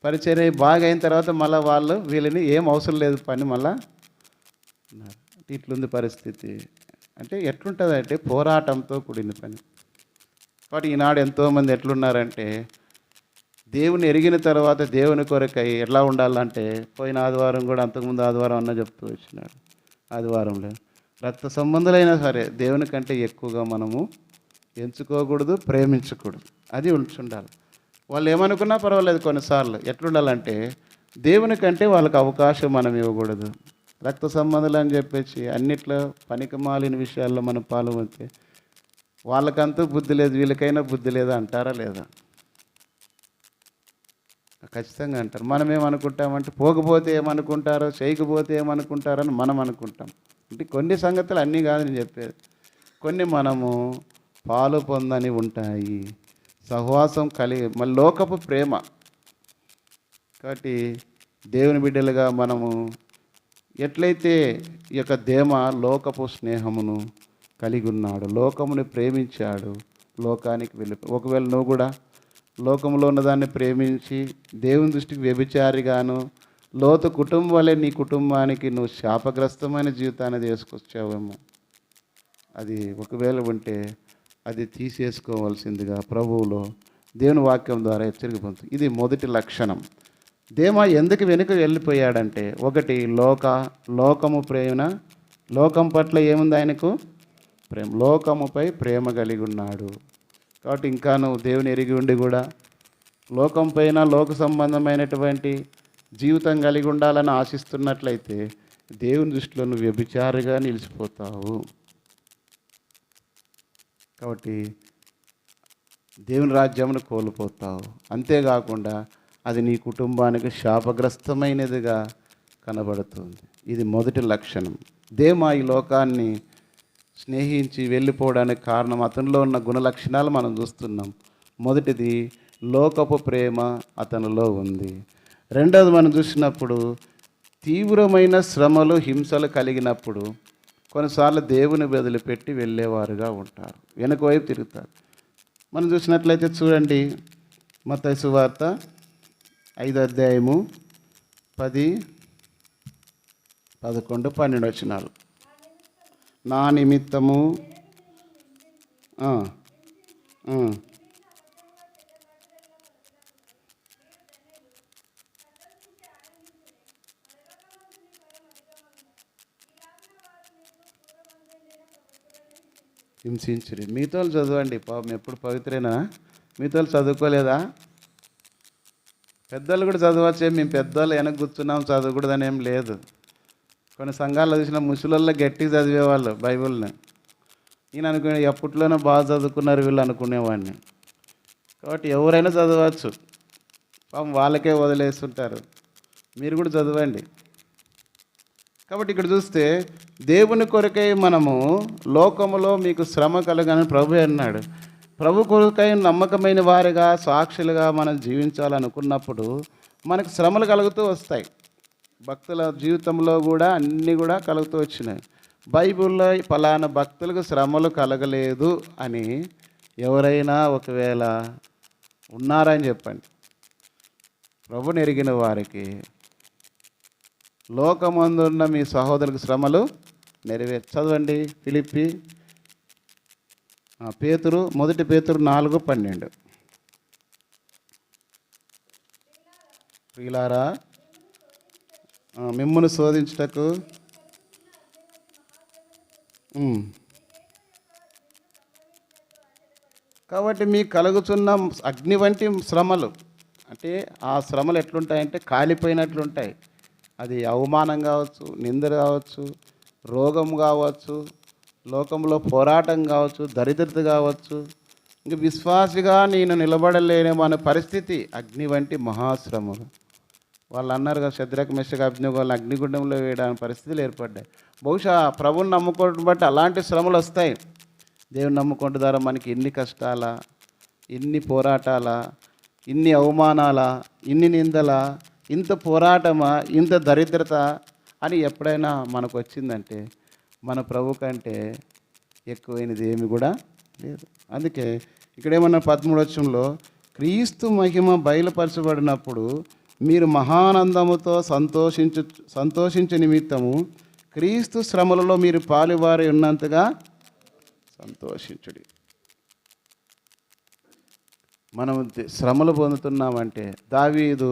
పరిచర్య బాగా అయిన తర్వాత మళ్ళీ వాళ్ళు వీళ్ళని ఏం అవసరం లేదు పని మళ్ళా ఇట్లుంది పరిస్థితి. అంటే ఎట్లుంటుంది అంటే పోరాటంతో కూడిన పని. కాబట్టి ఈనాడు ఎంతోమంది ఎట్లున్నారంటే దేవుని ఎరిగిన తర్వాత దేవుని కొరకై ఎట్లా ఉండాలంటే పోయిన ఆదివారం కూడా అంతకుముందు ఆదివారం అన్న చెప్తూ వచ్చినాడు. ఆదివారంలో రక్త సంబంధులైనా సరే దేవుని కంటే ఎక్కువగా మనము ఎంచుకోకూడదు, ప్రేమించకూడదు. అది ఉండాలి. వాళ్ళు ఏమనుకున్నా పర్వాలేదు. కొన్నిసార్లు ఎట్లుండాలంటే దేవుని కంటే వాళ్ళకి అవకాశం మనం ఇవ్వకూడదు. రక్త సంబంధులు అని చెప్పేసి అన్నిట్లో పనికి మాలిన విషయాల్లో మనం పాల్గొంటే వాళ్ళకంతూ బుద్ధి లేదు, వీళ్ళకైనా బుద్ధి లేదా అంటారా లేదా? ఖచ్చితంగా అంటారు. మనం ఏమనుకుంటామంటే పోకపోతే ఏమనుకుంటారో, చేయకపోతే ఏమనుకుంటారని మనం అనుకుంటాం. అంటే కొన్ని సంగతులు అన్నీ కాదు నేను చెప్పేది, కొన్ని మనము పాలు పొందని ఉంటాయి. సహవాసం కలిగి మళ్ళీ లోకపు ప్రేమ. కాబట్టి దేవుని బిడ్డలుగా మనము ఎట్లయితే ఈ యొక్క దేమ లోకపు స్నేహమును కలిగి ఉన్నాడు, లోకముని ప్రేమించాడు, లోకానికి వెళ్ళి ఒకవేళ నువ్వు కూడా లోకంలో ఉన్నదాన్ని ప్రేమించి దేవుని దృష్టికి వ్యభిచారిగాను, లోతు కుటుంబం వల్లే నీ కుటుంబానికి నువ్వు శాపగ్రస్తమైన జీవితాన్ని తీసుకొచ్చావేమో. అది ఒకవేళ ఉంటే అది తీసేసుకోవాల్సిందిగా ప్రభువులో దేవుని వాక్యం ద్వారా హెచ్చరిక పొందుతుంది. ఇది మొదటి లక్షణం. దేమా ఎందుకు వెనుక వెళ్ళిపోయాడంటే, ఒకటి లోకము ప్రేమ, లోకం పట్ల ఏముంది ఆయనకు? ప్రేమ. లోకముపై ప్రేమ కలిగి ఉన్నాడు. కాబట్టి ఇంకా నువ్వు దేవుని ఎరిగి ఉండి కూడా లోకం పైన లోక సంబంధమైనటువంటి జీవితం కలిగి ఉండాలని ఆశిస్తున్నట్లయితే దేవుని దృష్టిలో నువ్వు వ్యభిచారిగా నిలిచిపోతావు. కాబట్టి దేవుని రాజ్యమును కోల్పోతావు. అంతేకాకుండా అది నీ కుటుంబానికి శాపగ్రస్తమైనదిగా కనబడుతుంది. ఇది మొదటి లక్షణం. దేమా ఈ లోకాన్ని స్నేహించి వెళ్ళిపోవడానికి కారణం అతనిలో ఉన్న గుణ లక్షణాలు మనం చూస్తున్నాం. మొదటిది లోకపు ప్రేమ అతనిలో ఉంది. రెండవది మనం చూసినప్పుడు తీవ్రమైన శ్రమలు హింసలు కలిగినప్పుడు కొన్నిసార్లు దేవుని వదిలిపెట్టి వెళ్ళేవారుగా ఉంటారు, వెనక వైపు తిరుగుతారు. మనం చూసినట్లయితే చూడండి, మత్తయి సువార్త 5వ అధ్యాయము 10, 11, 12 వచనాలు. నా నిమిత్తము హింసించుడి. మీతో చదవండి. పాపం ఎప్పుడు పవిత్రేనా? మీతో చదువుకోలేదా? పెద్దలు కూడా చదవచ్చే. మేము పెద్దవాళ్ళు వెనక కూర్చున్నాం చదవకూడదని ఏం లేదు. కొన్ని సంఘాల్లో చూసిన ముసలోళ్ళ గట్టిగా చదివేవాళ్ళు బైబిల్ని. నేను అనుకునే ఎప్పట్లోనే బాగా చదువుకున్నారు వీళ్ళు అనుకునేవాడిని. కాబట్టి ఎవరైనా చదవచ్చు. పాపం వాళ్ళకే వదిలేస్తుంటారు. మీరు కూడా చదవండి. కాబట్టి ఇక్కడ చూస్తే దేవుని కొరకై మనము లోకములో మీకు శ్రమ కలగని ప్రభు అన్నాడు. ప్రభు కొరకై నమ్మకమైన వారిగా సాక్షులుగా మనం జీవించాలనుకున్నప్పుడు మనకు శ్రమలు కలుగుతూ వస్తాయి. భక్తుల జీవితంలో కూడా అన్నీ కూడా కలుగుతూ వచ్చినాయి. బైబిల్లో ఫలానా భక్తులకు శ్రమలు కలగలేదు అని ఎవరైనా ఒకవేళ ఉన్నారని చెప్పండి. ప్రభుని ఎరిగిన వారికి లోకమందున్న మీ సహోదరులకు శ్రమలు చదవండి. ఫిలిప్పి పేతురు 1 పేతురు 4:12. ప్రియులారా, మిమ్మును శోధించుటకు కాబట్టి మీకు కలుగుతున్న అగ్ని వంటి శ్రమలు, అంటే ఆ శ్రమలు ఎట్లుంటాయంటే కాలిపోయినట్లుంటాయి. అది అవమానం కావచ్చు, నింద కావచ్చు, రోగం కావచ్చు, లోకంలో పోరాటం కావచ్చు, దరిద్రత కావచ్చు, ఇంక విశ్వాసిగా నేను నిలబడలేనేమో అనే పరిస్థితి. అగ్ని వంటి మహాశ్రమలు. వాళ్ళు అన్నారు కదా, శద్రక్ మెషక్ అబ్దెనగోలను అగ్నిగుండంలో వేయడానికి పరిస్థితులు ఏర్పడ్డాయి. బహుశా ప్రభువుని నమ్ముకోవడం బట్టి అలాంటి శ్రమలు వస్తాయి. దేవుని నమ్ముకోవడం ద్వారా మనకి ఎన్ని కష్టాల, ఇన్ని పోరాటాల, ఇన్ని అవమానాల, ఇన్ని నిందల, ఇంత పోరాటమా, ఇంత దరిద్రత అని ఎప్పుడైనా మనకు వచ్చిందంటే మన ప్రభు కంటే ఎక్కువైనది ఏమి కూడా లేదు. అందుకే ఇక్కడేమన్నా 13వ వచనంలో క్రీస్తు మహిమ బయలుపరచబడినప్పుడు మీరు మహానందముతో సంతోషించే నిమిత్తము క్రీస్తు శ్రమలలో మీరు పాలువారి ఉన్నంతగా సంతోషించుడి. మనం శ్రమలు పొందుతున్నామంటే దావీదు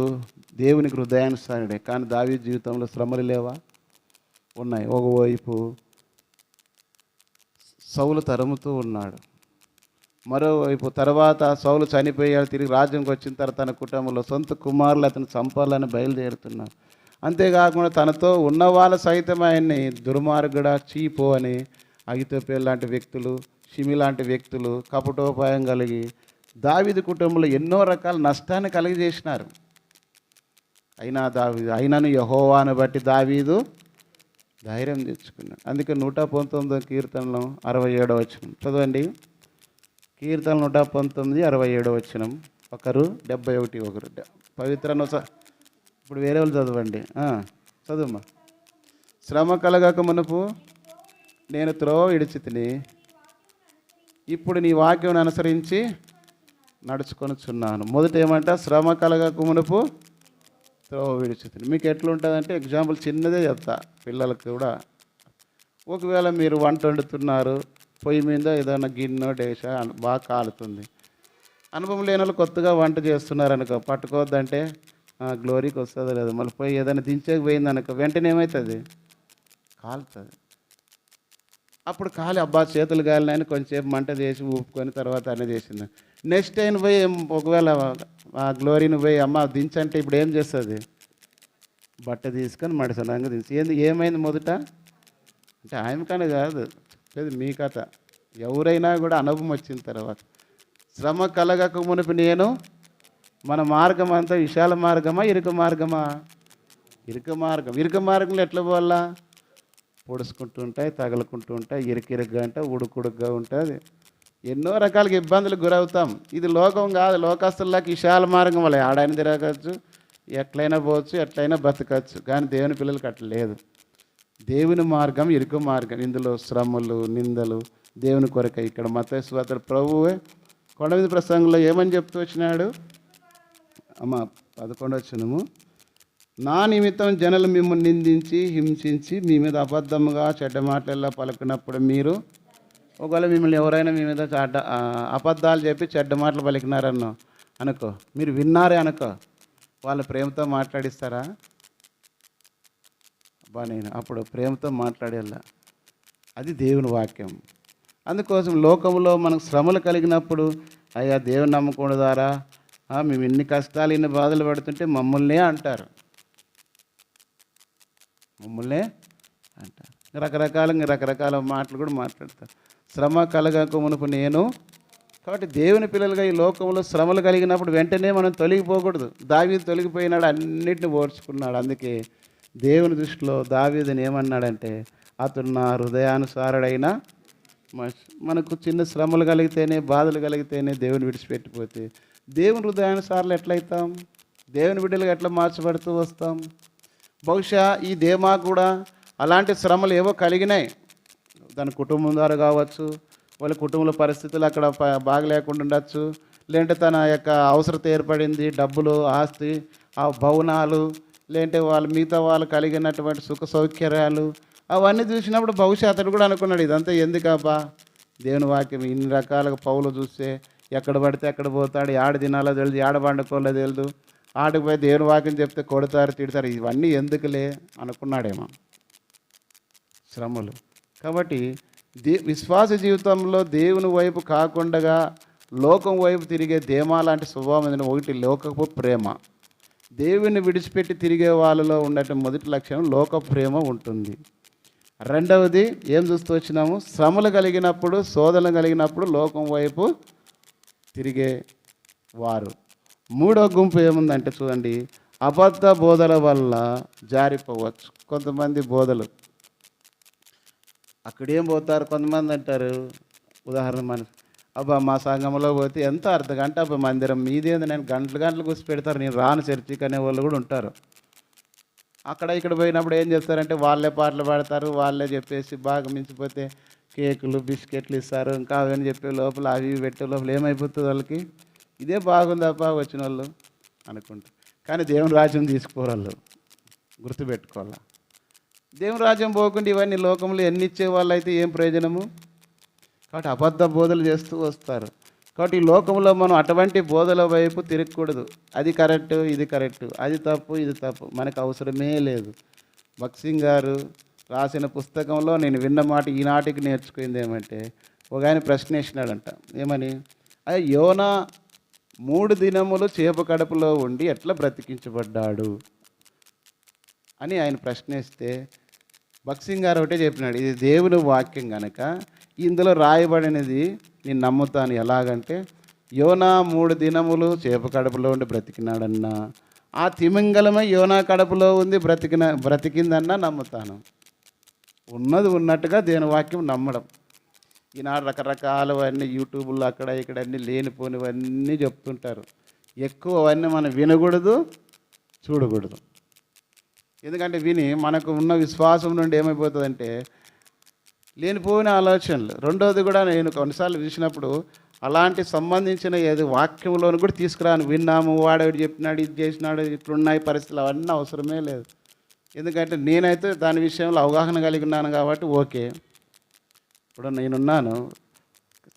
దేవునికి హృదయానుసారుడే, కానీ దావీదు జీవితంలో శ్రమలు లేవా? ఉన్నాయి. ఒకవైపు సౌలు తరుముతూ ఉన్నాడు, మరోవైపు తర్వాత సౌలు చనిపోయాడు, తిరిగి రాజ్యంకి వచ్చిన తర్వాత తన కుటుంబంలో సొంత కుమారులు అతను చంపాలని బయలుదేరుతున్నారు. అంతేకాకుండా తనతో ఉన్న వాళ్ళ సైతం ఆయన్ని దుర్మార్గుడా, చీపో అని అగితోపేలు లాంటి వ్యక్తులు, షిమి లాంటి వ్యక్తులు కపటోపాయం కలిగి దావీదు కుటుంబంలో ఎన్నో రకాల నష్టాన్ని కలిగజేసినారు. అయినను యెహోవాను బట్టి దావీదు ధైర్యం తెచ్చుకున్నాడు. అందుకే 119 కీర్తనలో 67వ వచనం చదవండి. కీర్తన 119, 67వ వచనం. ఒకరు 71, ఒకరు పవిత్రను. ఇప్పుడు వేరే వాళ్ళు చదవండి. చదువుమా. శ్రమ కలగక మునుపు నేను త్రోవ విడిచితిని, ఇప్పుడు నీ వాక్యం అనుసరించి నడుచుకొనుచున్నాను. మొదట ఏమంట, శ్రమ కలగక మునుపు త్రోవ విడిచితిని. మీకు ఎట్లుంటుందంటే ఎగ్జాంపుల్ చిన్నదే చెప్తా పిల్లలకు కూడా. ఒకవేళ మీరు వంట వండుతున్నారు, పొయ్యి మీద ఏదైనా గిన్నె డేష బాగా కాలుతుంది. అనుభవం లేని వాళ్ళు కొత్తగా వంట చేస్తున్నారు అనుకో, పట్టుకోవద్దంటే గ్లోరీకి వస్తుందో లేదు, మళ్ళీ పోయి ఏదైనా దించేకి పోయింది అనుకో, వెంటనే ఏమవుతుంది, కాలుతుంది. అప్పుడు కాలి అబ్బా చేతులు కాలినాయని కొంచెంసేపు మంట చేసి ఊపుకొని తర్వాత అన్నీ చేసింది. నెక్స్ట్ టైం పోయి ఒకవేళ ఆ గ్లోరీని పోయి అమ్మ దించంటే ఇప్పుడు ఏం చేస్తుంది, బట్ట తీసుకొని మడిసనంగా దించి ఏమైంది మొదట అంటే ఆయన కానీ కాదు లేదు మీ కథ. ఎవరైనా కూడా అనుభవం వచ్చిన తర్వాత శ్రమ కలగక మునుపు నేను మన మార్గం అంతా విశాల మార్గమా ఇరుక మార్గమా, ఇరుక మార్గం. ఇరుక మార్గంలో ఎట్లా పోవాలా, పొడుచుకుంటూ ఉంటాయి, తగులుకుంటూ ఉంటాయి, ఇరుకిరుగ్గా ఉంటాయి, ఉడుకుడుగ్గా ఉంటుంది, ఎన్నో రకాలుగా ఇబ్బందులకు గురవుతాం. ఇది లోకం కాదు, లోకస్తుల్లాకి విశాల మార్గం వల్ల ఆడైనా తిరగచ్చు, ఎట్లయినా పోవచ్చు, ఎట్లయినా బతకచ్చు. కానీ దేవుని పిల్లలకి అట్లా లేదు. దేవుని మార్గం ఇరుకు మార్గం. ఇందులో శ్రమలు నిందలు దేవుని కొరకే. ఇక్కడ మత్తయి సువార్త ప్రభువే కొండ మీద ప్రసంగంలో ఏమని చెప్తూ వచ్చినాడు అమ్మ 11వ వచనము, నా నిమిత్తం జనులు మిమ్మల్ని నిందించి హింసించి మీ మీద అబద్ధముగా చెడ్డ మాటలెల్లా పలుకున్నప్పుడు మీరు, ఒకవేళ మిమ్మల్ని ఎవరైనా మీ మీద అబద్ధాలు చెప్పి చెడ్డ మాటలు పలికినారన్నో అనుకో, మీరు విన్నారే అనుకో, వాళ్ళ ప్రేమతో మాట్లాడిస్తారా? అబ్బా నేను అప్పుడు ప్రేమతో మాట్లాడేలా. అది దేవుని వాక్యం. అందుకోసం లోకంలో మనకు శ్రమలు కలిగినప్పుడు అయ్యా దేవుని నమ్మకం ద్వారా మేము ఇన్ని కష్టాలు ఇన్ని బాధలు పడుతుంటే మమ్మల్నే అంటారు, మమ్మల్నే అంటారు. రకరకాల మాటలు కూడా మాట్లాడతారు. శ్రమ కలగక మునుపు నేను. కాబట్టి దేవుని పిల్లలుగా ఈ లోకంలో శ్రమలు కలిగినప్పుడు వెంటనే మనం తొలగిపోకూడదు. దావీదు తొలగిపోయినాడు, అన్నిటిని ఓర్చుకున్నాడు. అందుకే దేవుని దృష్టిలో దావీదుని ఏమన్నాడంటే, అతడు నా హృదయానుసారుడైన మనకు చిన్న శ్రమలు కలిగితేనే బాధలు కలిగితేనే దేవుని విడిచిపెట్టిపోతే దేవుని హృదయానుసారులు ఎట్లయితాం, దేవుని బిడ్డలుగా ఎట్లా మార్చబడుతూ వస్తాం. బహుశా ఈ దేమా కూడా అలాంటి శ్రమలు ఏవో కలిగినాయి. దాని కుటుంబం ద్వారా కావచ్చు, వాళ్ళ కుటుంబంలో పరిస్థితులు అక్కడ బాగలేకుండా ఉండొచ్చు, లేదంటే తన యొక్క అవసరత ఏర్పడింది, డబ్బులు, ఆస్తి, ఆ భవనాలు, లేదంటే మిగతా వాళ్ళు కలిగినటువంటి సుఖ సౌకర్యాలు అవన్నీ చూసినప్పుడు బహుశా అతడు కూడా అనుకున్నాడు, ఇదంతా ఎందుకబ్బా, దేవుని వాక్యం ఇన్ని రకాలుగా పౌలు చూస్తే ఎక్కడ పడితే ఎక్కడ పోతాడు, ఏడ తినాలో తెలియదు, ఏడ పండుకోలో తెలియదు, ఆడికి పోయి దేవుని వాక్యం చెప్తే కొడతారు తిడతారు, ఇవన్నీ ఎందుకులే అనుకున్నాడేమో శ్రమలు. కాబట్టి విశ్వాస జీవితంలో దేవుని వైపు కాకుండా లోకం వైపు తిరిగే దేమా లాంటి స్వభావం. ఒకటి లోకపు ప్రేమ. దేవుని విడిచిపెట్టి తిరిగే వాళ్ళలో ఉండే మొదటి లక్షణం లోక ప్రేమ ఉంటుంది. రెండవది ఏం చూస్తూ వచ్చినాము, శ్రమలు కలిగినప్పుడు శోధనలు కలిగినప్పుడు లోకం వైపు తిరిగే వారు. మూడో గుంపు ఏముందంటే చూడండి, అబద్ధ బోధల వల్ల జారిపోవచ్చు. కొంతమంది బోధలు అక్కడేం పోతారు, కొంతమంది అంటారు, ఉదాహరణ మన అబ్బా మా సంఘంలో పోతే ఎంత అర్ధగంట అబ్బా మందిరం మీదేంది, నేను గంటలు కూర్చి పెడతారు, నేను రాను చర్చికి అనే వాళ్ళు కూడా ఉంటారు. అక్కడ ఇక్కడ పోయినప్పుడు ఏం చేస్తారంటే వాళ్ళే పాటలు పాడతారు, వాళ్ళే చెప్పేసి బాగా మించిపోతే కేకులు బిస్కెట్లు ఇస్తారు, ఇంకా అవన్నీ చెప్పే లోపల అవి పెట్టే లోపల ఏమైపోతుంది వాళ్ళకి, ఇదే బాగుందప్ప వచ్చిన వాళ్ళు అనుకుంటారు. కానీ దేవుని రాజ్యం తీసుకోరు వాళ్ళు, గుర్తుపెట్టుకోవాలా. దేవుని రాజ్యం పోకుండా ఇవన్నీ లోకంలో ఎన్ని ఇచ్చే వాళ్ళు అయితే ఏం ప్రయోజనము. కాబట్టి అబద్ధ బోధలు చేస్తూ వస్తారు. కాబట్టి ఈ లోకంలో మనం అటువంటి బోధల వైపు తిరగకూడదు. అది కరెక్టు, ఇది కరెక్టు, అది తప్పు, ఇది తప్పు, మనకు అవసరమే లేదు. భక్సింగ్ గారు రాసిన పుస్తకంలో నేను విన్న మాట ఈనాటికి నేర్చుకుంది ఏమంటే, ఒక ఆయన ప్రశ్న వేసినాడంట, ఏమని, అది యోనా 3 దినములు చేప కడుపులో ఉండి ఎట్లా బ్రతికించబడ్డాడు అని ఆయన ప్రశ్నిస్తే భక్సింగ్ గారు ఒకటే చెప్పినాడు, ఇది దేవుని వాక్యం కనుక ఇందులో రాయబడినది నేను నమ్ముతాను. ఎలాగంటే యోనా 3 దినములు చేప కడుపులో ఉండి బ్రతికినాడన్నా, ఆ తిమింగలమే యోనా కడుపులో ఉంది బ్రతికిందన్నా నమ్ముతాను. ఉన్నది ఉన్నట్టుగా దేవుని వాక్యం నమ్మడం. ఈనాడు రకరకాలవన్నీ యూట్యూబ్లో అక్కడ ఇక్కడ అన్నీ లేనిపోనివన్నీ చెప్తుంటారు. ఎక్కువ అవన్నీ మనం వినకూడదు, చూడకూడదు. ఎందుకంటే విని మనకు ఉన్న విశ్వాసం నుండి ఏమైపోతుందంటే లేనిపోయిన ఆలోచనలు. రెండోది కూడా నేను కొన్నిసార్లు చూసినప్పుడు అలాంటి సంబంధించిన ఏది వాక్యంలోని కూడా తీసుకురాను. విన్నాము, వాడేవాడు చెప్పినాడు, ఇది చేసినాడు, ఇట్లున్నాయి పరిస్థితులు, అవన్నీ అవసరమే లేదు. ఎందుకంటే నేనైతే దాని విషయంలో అవగాహన కలిగి ఉన్నాను కాబట్టి ఓకే. ఇప్పుడు నేనున్నాను,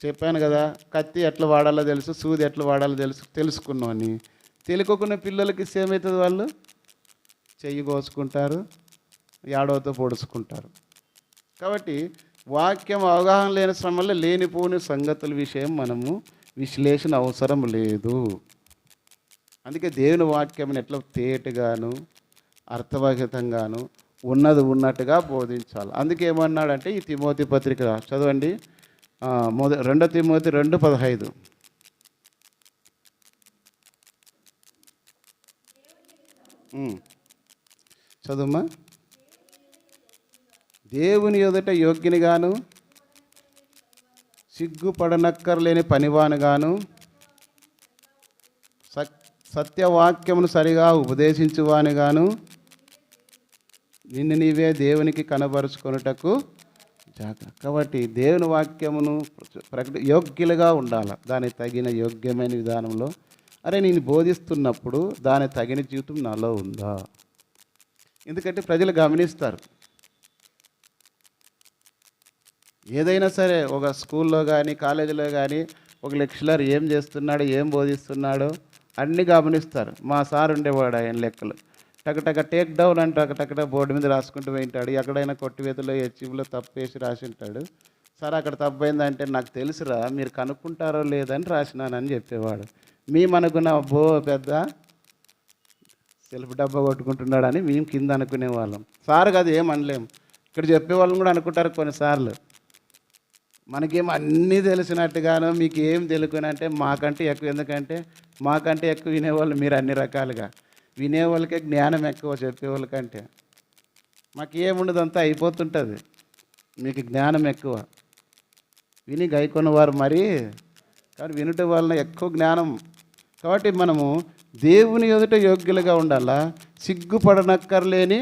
చెప్పాను కదా, కత్తి ఎట్లా వాడాలో తెలుసు, సూది ఎట్లా వాడాలో తెలుసుకున్నామని. తెలియకుండా పిల్లలకి ఏమవుతుంది, వాళ్ళు చెయ్యి కోసుకుంటారు, ఏడవతో పొడుచుకుంటారు. కాబట్టి వాక్యం అవగాహన లేని శ్రమల్లో లేనిపోని సంగతుల విషయం మనము విశ్లేషణ అవసరం లేదు. అందుకే దేవుని వాక్యం ఎట్లా తేటగాను అర్థవహితంగాను ఉన్నది ఉన్నట్టుగా బోధించాలి. అందుకే ఏమన్నాడంటే ఈ తిమోతి పత్రిక చదవండి, 2 తిమోతి 2:15. చదువుమా. దేవుని ఎదుట యోగ్యునిగాను సిగ్గుపడనక్కర్లేని పనివానుగాను సత్యవాక్యమును సరిగా ఉపదేశించువానిగాను నిన్ను నీవే దేవునికి కనబరుచుకొనుటకు జాగ్రత్త. కాబట్టి దేవుని వాక్యమును యోగ్యులుగా ఉండాలి. దానికి తగిన యోగ్యమైన విధానంలో. అరే నేను బోధిస్తున్నప్పుడు దాని తగిన జీవితం నాలో ఉందా? ఎందుకంటే ప్రజలు గమనిస్తారు. ఏదైనా సరే ఒక స్కూల్లో కానీ కాలేజీలో కానీ ఒక లెక్చరర్ ఏం చేస్తున్నాడో, ఏం బోధిస్తున్నాడో అన్నీ గమనిస్తారు. మా సార్ ఉండేవాడు, ఆయన లెక్కలు టకటక టేక్ డౌన్ అంటే టకటక బోర్డు మీద రాసుకుంటూ పోయింటాడు. ఎక్కడైనా కొట్టివేతలో హెచ్చింలో తప్పేసి రాసి ఉంటాడు. సార్ అక్కడ తప్పైందంటే నాకు తెలుసురా, మీరు కనుక్కుంటారో లేదని రాసినానని చెప్పేవాడు. మనకున్న అబ్బో పెద్ద సెల్ఫ్ డబ్బా కొట్టుకుంటున్నాడని మేము కింద అనుకునేవాళ్ళం. సార్ కాదు ఏం అనలేం. ఇక్కడ చెప్పేవాళ్ళం కూడా అనుకుంటారు కొన్నిసార్లు, మనకేం అన్నీ తెలిసినట్టుగానో మీకు ఏం తెలుకునంటే మాకంటే ఎక్కువ. ఎందుకంటే మాకంటే ఎక్కువ వినేవాళ్ళు మీరు అన్ని రకాలుగా. వినేవాళ్ళకే జ్ఞానం ఎక్కువ చెప్పేవాళ్ళకంటే. మాకు ఏముండదు, అంతా అయిపోతుంటుంది. మీకు జ్ఞానం ఎక్కువ. విని గైకొన్నవారు మరి, కానీ వినుట వలన ఎక్కువ జ్ఞానం. కాబట్టి మనము దేవుని ఎదుట యోగ్యులుగా ఉండాలా. సిగ్గుపడనక్కర్లేని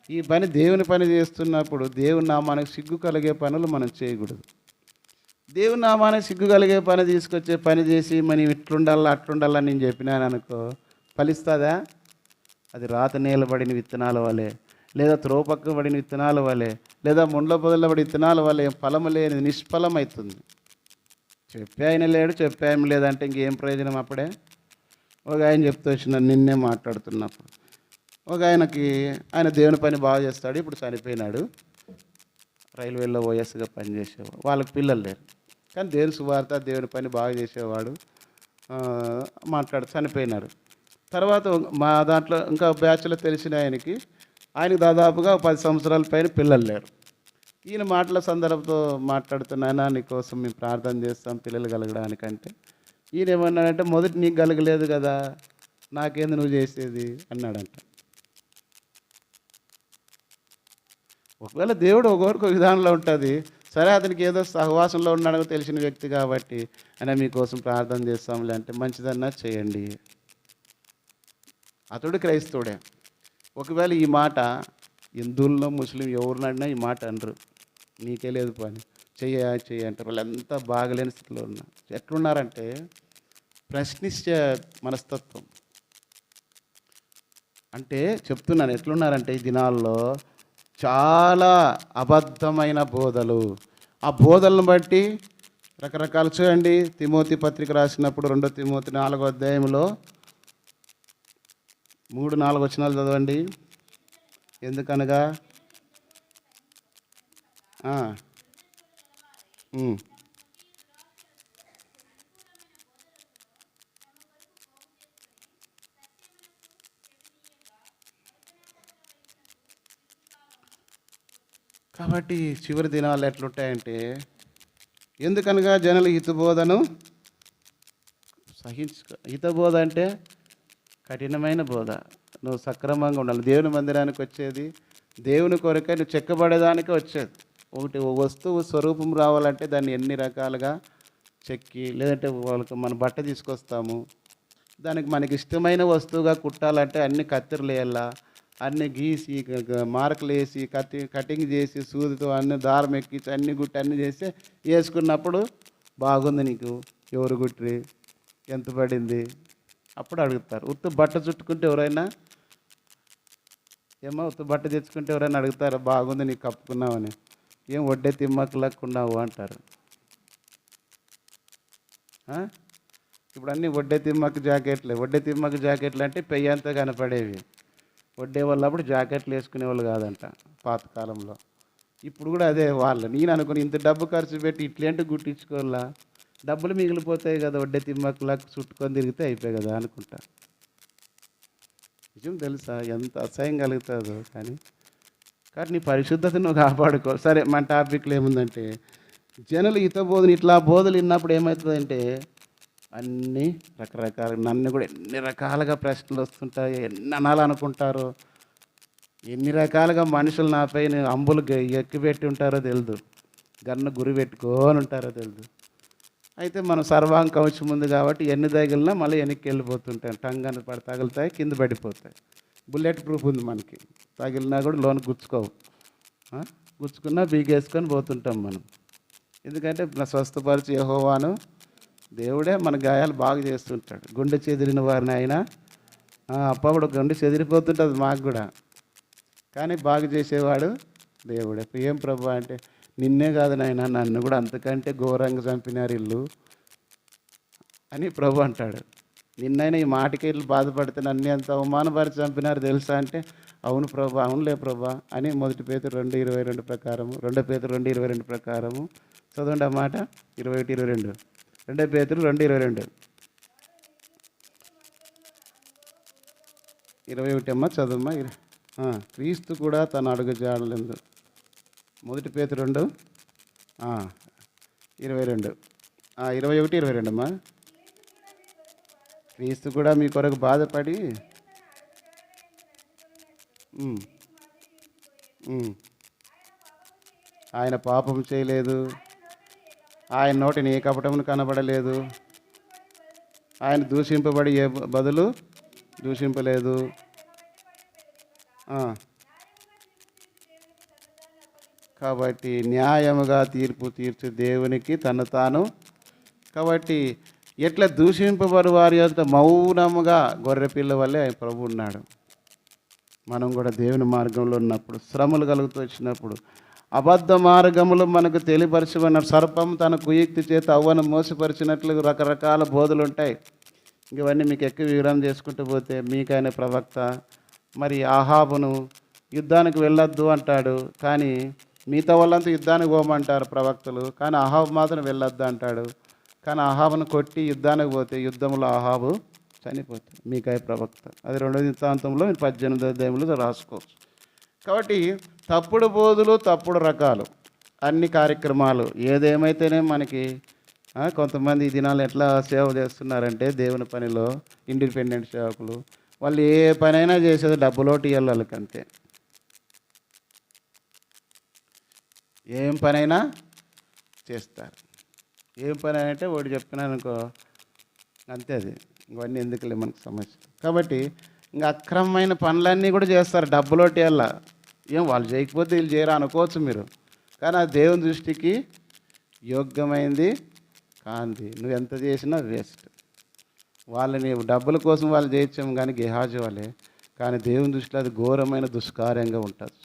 ఈ పని, దేవుని పని చేస్తున్నప్పుడు దేవుని నామానికి సిగ్గు కలిగే పనులు మనం చేయకూడదు. దేవుని నామానికి సిగ్గు కలిగే పని తీసుకొచ్చే పని చేసి మనం ఇట్లుండాలా అట్లుండాలని నేను చెప్పినాను అనుకో, ఫలిస్తుందా? అది రాత నేలబడిన విత్తనాల వలె, లేదా త్రోపక్క పడిన విత్తనాల వలె, లేదా ముండ్ల పొదల పడి విత్తనాల వలె ఫలము లేని నిష్ఫలమవుతుంది. చెప్పే ఆయన లేడు, చెప్పే ఆయన లేదంటే ఇంకేం ప్రయోజనం? అప్పుడే ఒక ఆయన చెప్తూ వచ్చిన నిన్నే మాట్లాడుతున్నప్పుడు, ఒక ఆయన దేవుని పని బాగా చేస్తాడు, ఇప్పుడు చనిపోయినాడు. రైల్వేలో ఓఎస్గా పనిచేసేవాడు, వాళ్ళకి పిల్లలు లేరు, కానీ దేవుని సువార్త దేవుని పని బాగా చేసేవాడు. చనిపోయినాడు. తర్వాత మా దాంట్లో ఇంకా బ్యాచ్లో తెలిసిన ఆయనకి దాదాపుగా 10 సంవత్సరాల పైన పిల్లలు లేరు. ఈయన మాటల సందర్భంతో మాట్లాడుతున్నానా, నీకోసం మేము ప్రార్థన చేస్తాం పిల్లలు కలగడానికంటే, ఈయన ఏమన్నాడంటే మొదటి నీకు కలగలేదు కదా, నాకేంది నువ్వు చేసేది అన్నాడంట. ఒకవేళ దేవుడు ఒకరికి ఒక విధానంలో ఉంటుంది. సరే, అతనికి ఏదో సహవాసంలో ఉన్నాడో తెలిసిన వ్యక్తి కాబట్టి అయినా మీకోసం ప్రార్థన చేస్తాంలే అంటే మంచిదన్నా చేయండి. అతడు క్రైస్తవుడే. ఒకవేళ ఈ మాట హిందువుల్లో ముస్లిం ఎవరినడినా ఈ మాట అనరు, నీకే లేదు పని, చెయ్యి అంటారు. వాళ్ళు ఎంత బాగలేని స్థితిలో ఉన్నారు. ఎట్లున్నారంటే ప్రశ్నించే మనస్తత్వం. అంటే చెప్తున్నాను ఎట్లున్నారంటే ఈ దినాల్లో చాలా అబద్ధమైన బోధలు. ఆ బోధలను బట్టి రకరకాలు చూడండి. తిమోతి పత్రిక రాసినప్పుడు 2 తిమోతి 4వ అధ్యాయంలో 3-4 వచనాలు చదవండి. ఎందుకనగా కాబట్టి చివరి దినాలు ఎట్లుంటాయంటే, ఎందుకనగా జనులు హితబోధను హితబోధ అంటే కఠినమైన బోధ. నువ్వు సక్రమంగా ఉండాలి. దేవుని మందిరానికి వచ్చేది దేవుని కొరకే, నువ్వు చెక్కబడేదానికి వచ్చేది. ఒక వస్తువు స్వరూపం రావాలంటే దాన్ని ఎన్ని రకాలుగా చెక్కి, లేదంటే వాళ్ళకి మన బట్ట తీసుకొస్తాము, దానికి మనకి ఇష్టమైన వస్తువుగా కుట్టాలంటే అన్ని కత్తెరలు వేయాలా, అన్నీ గీసి మార్కులు వేసి కటింగ్ చేసి సూదితో అన్ని దారం ఎక్కించి అన్ని గుట్టి అన్నీ చేసి వేసుకున్నప్పుడు బాగుంది నీకు, ఎవరు కుట్రి, ఎంత పడింది, అప్పుడు అడుగుతారు. ఉత్త బట్ట చుట్టుకుంటే ఎవరైనా ఏమో ఉత్త బట్ట తెచ్చుకుంటే ఎవరైనా అడుగుతారా బాగుంది నీకు కప్పుకున్నావని? ఏం వడ్డే తిమ్మకులక్కున్నావు అంటారు. ఇప్పుడు అన్నీ వడ్డే తిమ్మకు జాకెట్లే. వడ్డే తిమ్మకు జాకెట్లు అంటే పెయ్యంతా కనపడేవి. వడ్డే వాళ్ళు అప్పుడు జాకెట్లు వేసుకునేవాళ్ళు కాదంట పాతకాలంలో. ఇప్పుడు కూడా అదే వాళ్ళు. నేను అనుకుని ఇంత డబ్బు ఖర్చు పెట్టి ఇట్లేంటి గుట్టించుకోవాలా, డబ్బులు మిగిలిపోతాయి కదా, వడ్డే తిమ్మకులకు చుట్టుకొని తిరిగితే అయిపోయి కదా అనుకుంటా. నిజం తెలుసా ఎంత అసహ్యం కలుగుతుందో. కానీ నీ పరిశుద్ధతను నువ్వు కాపాడుకో. సరే, మన టాపిక్లో ఏముందంటే, జనులు బోధన ఇట్లా బోధలు విన్నప్పుడు ఏమవుతుందంటే అన్నీ రకరకాల, నన్ను కూడా ఎన్ని రకాలుగా ప్రశ్నలు వస్తుంటాయి, ఎన్ని అనాలనుకుంటారో, ఎన్ని రకాలుగా మనుషులు నాపై అంబులు ఎక్కిపెట్టి ఉంటారో తెలియదు, గన్ను గురి పెట్టుకొని ఉంటారో తెలియదు. అయితే మనం సర్వాంకవచం ఉంది కాబట్టి ఎన్ని తగిలినా మళ్ళీ వెనక్కి వెళ్ళిపోతుంటాం. టంగ్ తగులుతాయి, కింద పడిపోతాయి. బుల్లెట్ ప్రూఫ్ ఉంది మనకి, తగిలినా కూడా లోన్ గుచ్చుకోవు. గుచ్చుకున్నా బీగేసుకొని పోతుంటాం మనం. ఎందుకంటే స్వస్థపరిచి యెహోవాను దేవుడే మన గాయాలు బాగా చేస్తుంటాడు. గుండె చెదిరిన వారిని ఆయన అప్పుడు గుండె చెదిరిపోతుంటుంది మాకు కూడా, కానీ బాగు చేసేవాడు దేవుడే. ఏం ప్రభు అంటే, నిన్నే కాదు నాయన, నన్ను కూడా అంతకంటే ఘోరంగా చంపినారు ఇల్లు అని ప్రభు అంటాడు. నిన్నైనా ఈ మాటకి ఇల్లు బాధపడితే నన్ను ఎంత అవమానపరిచి చంపినారు తెలుసా అంటే, అవును ప్రభు, అవునులే ప్రభు అని 1 పేతురు 2:22 ప్రకారము, 2 పేతురు 2:22 ప్రకారము చదవండి ఆ మాట. 21-22, 2 పేతురు 2:22, 21 అమ్మ చదవమ్మా. క్రీస్తు కూడా తన అడుగు జాడలేదు. 1 పేతురు 2, 22, 21-22 అమ్మా. క్రీస్తు కూడా మీ కొరకు బాధపడి ఆయన పాపం చేయలేదు, ఆయన నోటిని ఏ కపటమును కనబడలేదు, ఆయన దూషింపబడి ఏ బదులు దూషింపలేదు. కాబట్టి న్యాయముగా తీర్పు తీర్చు దేవునికి తను తాను. కాబట్టి ఎట్లా దూషింపబడు వారి యొక్క మౌనముగా గొర్రెపిల్ల వల్లే ఆయన ప్రభు ఉన్నాడు. మనం కూడా దేవుని మార్గంలో ఉన్నప్పుడు, శ్రమలు కలుగుతూ వచ్చినప్పుడు, అబద్ధ మార్గములు మనకు తెలియపరచబడిన సర్పం తన కుయుక్తి చేత అవ్వను మోసపరిచినట్లు రకరకాల బోధలు ఉంటాయి. ఇవన్నీ మీకు ఎక్కువ వివరణ చేసుకుంటూ పోతే, మీకైన ప్రవక్త మరి ఆహాబును యుద్ధానికి వెళ్ళొద్దు అంటాడు, కానీ మిగతా వాళ్ళంతా యుద్ధానికి పోమంటారు ప్రవక్తలు, కానీ ఆహాబు మాత్రం వెళ్ళొద్దు అంటాడు. కానీ ఆహాబును కొట్టి యుద్ధానికి పోతే యుద్ధంలో ఆహాబు చనిపోతాడు. మీకాయ ప్రవక్త. అది 2వ వృత్తాంతంలో 18వ అధ్యాయంలో రాసుకోవచ్చు. కాబట్టి తప్పుడు బోధులు, తప్పుడు రకాలు, అన్ని కార్యక్రమాలు ఏదేమైతేనే మనకి కొంతమంది ఈ దినాలు ఎట్లా సేవ చేస్తున్నారంటే దేవుని పనిలో ఇండిపెండెంట్ సేవకులు, వాళ్ళు ఏ పనైనా చేసేది డబ్బులోటి వాళ్ళకి అంతే. ఏం పనైనా చేస్తారు. ఏం పని అంటే వాడు చెప్పినాను అనుకో అంతే, అది ఇవన్నీ ఎందుకులే మనకు సమస్య. కాబట్టి ఇంకా అక్రమమైన పనులన్నీ కూడా చేస్తారు డబ్బులోటి వల్ల. ఏం వాళ్ళు చేయకపోతే వీళ్ళు చేయరా అనుకోవచ్చు మీరు, కానీ ఆ దేవుని దృష్టికి యోగ్యమైంది కాంతి. నువ్వు ఎంత చేసినా వేస్ట్. వాళ్ళని డబ్బుల కోసం వాళ్ళు చేయొచ్చాము కానీ గెహాజీ వాళ్ళే, కానీ దేవుని దృష్టిలో అది ఘోరమైన దుష్కార్యంగా ఉంటుంది.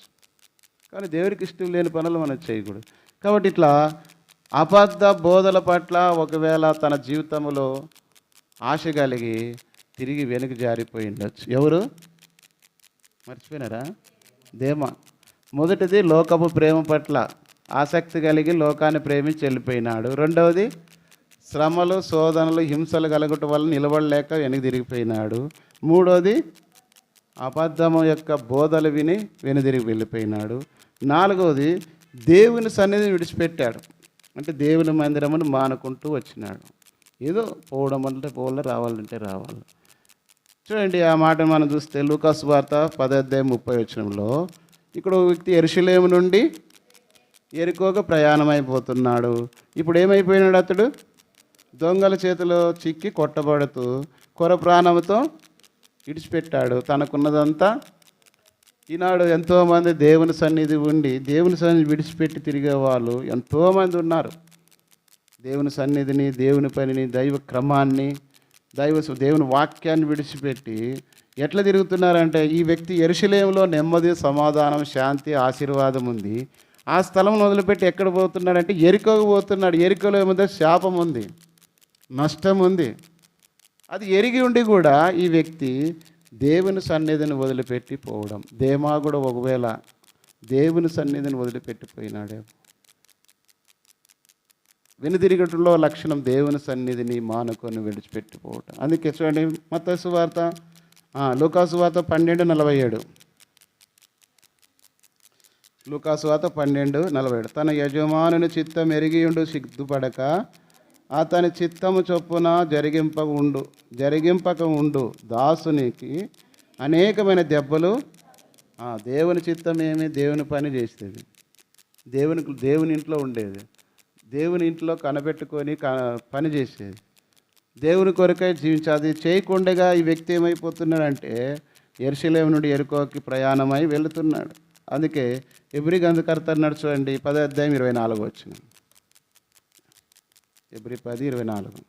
కానీ దేవుడికి ఇష్టం లేని పనులు మనం చేయకూడదు. కాబట్టి ఇట్లా అబద్ధ బోధల పట్ల ఒకవేళ తన జీవితంలో ఆశ కలిగి తిరిగి వెనుక జారిపోయి ఉండొచ్చు. ఎవరు మర్చిపోయినారా? దేమా. మొదటిది లోకపు ప్రేమ పట్ల ఆసక్తి కలిగి లోకాన్ని ప్రేమించి వెళ్ళిపోయినాడు. రెండవది శ్రమలు, శోధనలు, హింసలు కలగటం వల్ల నిలబడలేక వెనక్కి తిరిగిపోయినాడు. మూడవది అబద్ధము యొక్క బోధలు విని వెనుదిరిగి వెళ్ళిపోయినాడు. నాలుగవది దేవుని సన్నిధిని విడిచిపెట్టాడు. అంటే దేవుని మందిరమును మానుకుంటూ వచ్చినాడు. ఏదో పోవడం అంటే పోవాలి, రావాలంటే రావాలి. చూడండి ఆ మాట మనం చూస్తే లూకాసు వార్త 10:30 ఇక్కడ ఒక వ్యక్తి యెరూషలేము నుండి యెరికోకు ప్రయాణం అయిపోతున్నాడు. ఇప్పుడు ఏమైపోయినాడు అతడు? దొంగల చేతిలో చిక్కి కొట్టబడుతూ కొర ప్రాణంతో విడిచిపెట్టాడు తనకున్నదంతా. ఈనాడు ఎంతోమంది దేవుని సన్నిధి ఉండి దేవుని సన్నిధి విడిచిపెట్టి తిరిగే వాళ్ళు ఎంతోమంది ఉన్నారు. దేవుని సన్నిధిని, దేవుని పనిని, దైవ క్రమాన్ని, దేవుని వాక్యాన్ని విడిచిపెట్టి ఎట్లా తిరుగుతున్నారంటే, ఈ వ్యక్తి యెరూషలేములో నెమ్మది, సమాధానం, శాంతి, ఆశీర్వాదం ఉంది. ఆ స్థలం వదిలిపెట్టి ఎక్కడ పోతున్నాడంటే యెరికోకు పోతున్నాడు. యెరికోలో ఏముందో శాపం ఉంది, నష్టం ఉంది. అది ఎరిగి ఉండి కూడా ఈ వ్యక్తి దేవుని సన్నిధిని వదిలిపెట్టి పోవడం. దేమా కూడా ఒకవేళ దేవుని సన్నిధిని వదిలిపెట్టిపోయినాడే. వెనుదిరిగటంలో లక్షణం దేవుని సన్నిధిని మానుకొని విడిచిపెట్టిపోవటం. అందుకే చూడండి మత్తయి సువార్త, లూకా సువార్త 12:47. లూకా సువార్త 12:47. తన యజమానుని చిత్తం ఎరిగియుండు సిగ్గుపడక అతని చిత్తము చొప్పున జరిగింపక ఉండు దాసునికి అనేకమైన దెబ్బలు. దేవుని చిత్తం ఏమి? దేవుని పని చేసేది, దేవుని ఇంట్లో ఉండేది, దేవుని ఇంట్లో కనబెట్టుకొని పని చేసేది, దేవుని కొరకై జీవించి అది చేయకుండగా ఈ వ్యక్తి ఏమైపోతున్నాడంటే యెరూషలేము నుండి యెరికోకి ప్రయాణమై వెళుతున్నాడు. అందుకే ఎబ్రీ గ్రంథకర్త అన్నాడు చూడండి, 10:24. ఎబ్రీ 10:24.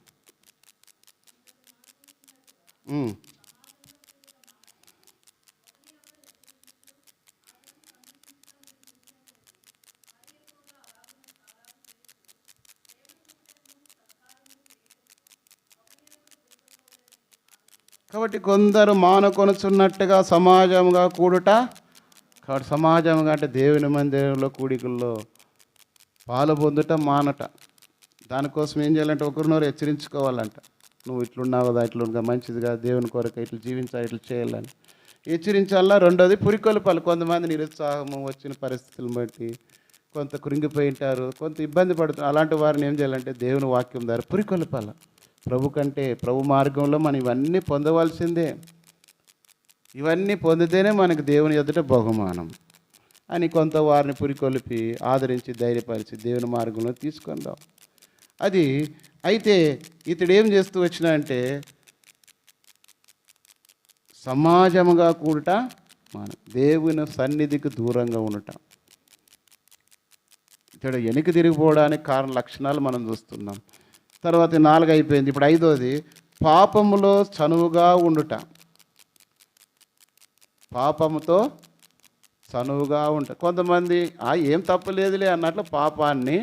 కాబట్టి కొందరు మానుకొనుచున్నట్టుగా సమాజంగా కూడుట. కాబట్టి సమాజంగా అంటే దేవుని మందిరంలో కూడికల్లో పాలు పొందుట మానట. దానికోసం ఏం చేయాలంటే ఒకరినొకరు హెచ్చరించుకోవాలంట. నువ్వు ఇట్లున్నావు కదా, ఇట్లుండగా మంచిదిగా, దేవుని కొరకు ఇట్లా జీవించాలి, ఇట్లా చేయాలని హెచ్చరించాలా. రెండోది పురికొల్పాలి. కొంతమంది నిరుత్సాహము వచ్చిన పరిస్థితులను బట్టి కొంత కృంగిపోయి ఉంటారు, కొంత ఇబ్బంది పడుతున్నారు. అలాంటి వారిని ఏం చేయాలంటే దేవుని వాక్యం ద్వారా పురికొల్పాలి. ప్రభు కంటే, ప్రభు మార్గంలో మనం ఇవన్నీ పొందవలసిందే. ఇవన్నీ పొందితేనే మనకు దేవుని ఎదుట బహుమానం అని కొంత వారిని పురికొల్పి ఆదరించి ధైర్యపరిచి దేవుని మార్గంలో తీసుకుందాం. అది అయితే ఇతడు ఏం చేస్తూ వచ్చినా అంటే సమాజముగా కూడట, మన దేవుని సన్నిధికి దూరంగా ఉండటం. ఇతడు వెనక్కి తిరిగిపోవడానికి కారణ లక్షణాలు మనం చూస్తున్నాం. తర్వాత 4 అయిపోయింది. ఇప్పుడు 5వది పాపములో చనువుగా ఉండుట. పాపముతో చనువుగా ఉంటా. కొంతమంది ఏం తప్పలేదులే అన్నట్లు పాపాన్ని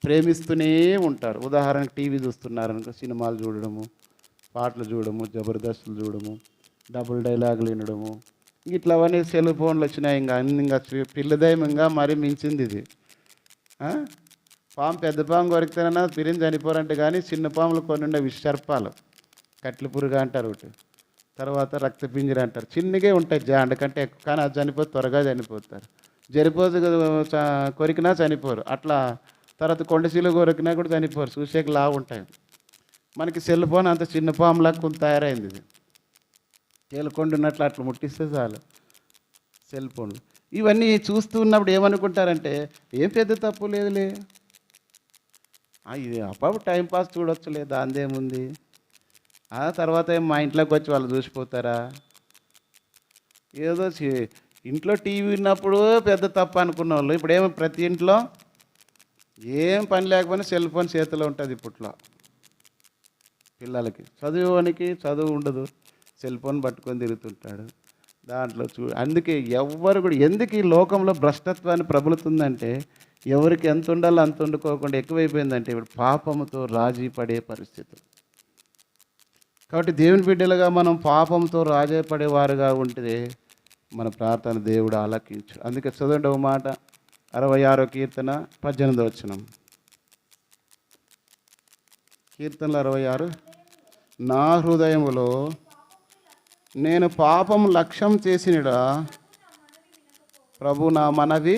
ప్రేమిస్తూనే ఉంటారు. ఉదాహరణకు టీవీ చూస్తున్నారనుకో, సినిమాలు చూడడము, పాటలు చూడడము, జబర్దస్తులు చూడడము, డబుల్ డైలాగులు వినడము, ఇట్లవన్నీ సెల్ ఫోన్లు వచ్చినాయి. ఇంకా పిల్లదైమంగా మరీ మించింది ఇది. పెద్ద పాము కొరికితేనన్నా పిరిని చనిపోరంటే కానీ చిన్న పాములు కొన్ని ఉండే విషర్పాలు, కట్ల పురుగు అంటారు ఒకటి, తర్వాత రక్తపింజర అంటారు. చిన్నగా ఉంటాయి జాండ కంటే ఎక్కువ, కానీ అది చనిపోతే త్వరగా చనిపోతారు. జరిపోతు కొరికినా చనిపోరు. అట్లా తర్వాత కొండశీలు కొరికినా కూడా చనిపోరు, చూసేకి లావు ఉంటాయి. మనకి సెల్ ఫోన్ అంత చిన్న పాములాగా కొంత తయారైంది. ఇది తేలుకొండున్నట్లు అట్లా ముట్టిస్తే చాలు సెల్ ఫోన్లు. ఇవన్నీ చూస్తూ ఉన్నప్పుడు ఏమనుకుంటారంటే ఏం పెద్ద తప్పు లేదులే, ఇది అప్పుడు టైంపాస్ చూడొచ్చులే, దాందేముంది. తర్వాత మా ఇంట్లోకి వచ్చి వాళ్ళు చూసిపోతారా? ఏదో ఇంట్లో టీవీ ఉన్నప్పుడు పెద్ద తప్పు అనుకున్న వాళ్ళు ఇప్పుడు ఏమో ప్రతి ఇంట్లో ఏం పని లేకపోయినా సెల్ ఫోన్ చేతిలో ఉంటుంది. ఇప్పట్లో పిల్లలకి చదువు ఉండదు, సెల్ ఫోన్ పట్టుకొని తిరుగుతుంటాడు దాంట్లో అందుకే ఎవ్వరు కూడా ఎందుకు ఈ లోకంలో భ్రష్టత్వాన్ని ప్రబలుతుందంటే ఎవరికి ఎంత ఉండాలో అంత వండుకోకుండా ఎక్కువైపోయిందంటే ఇప్పుడు పాపముతో రాజీ పడే పరిస్థితులు. కాబట్టి దేవుని బిడ్డలుగా మనం పాపంతో రాజీ పడేవారుగా ఉంటే మన ప్రార్థన దేవుడు ఆలకించు. అందుకే చదవండి ఒక మాట, 66వ కీర్తన 18వ వచనం. కీర్తనలు 66. నా హృదయములో నేను పాపం లక్ష్యం చేసినడా ప్రభు నా మనవి.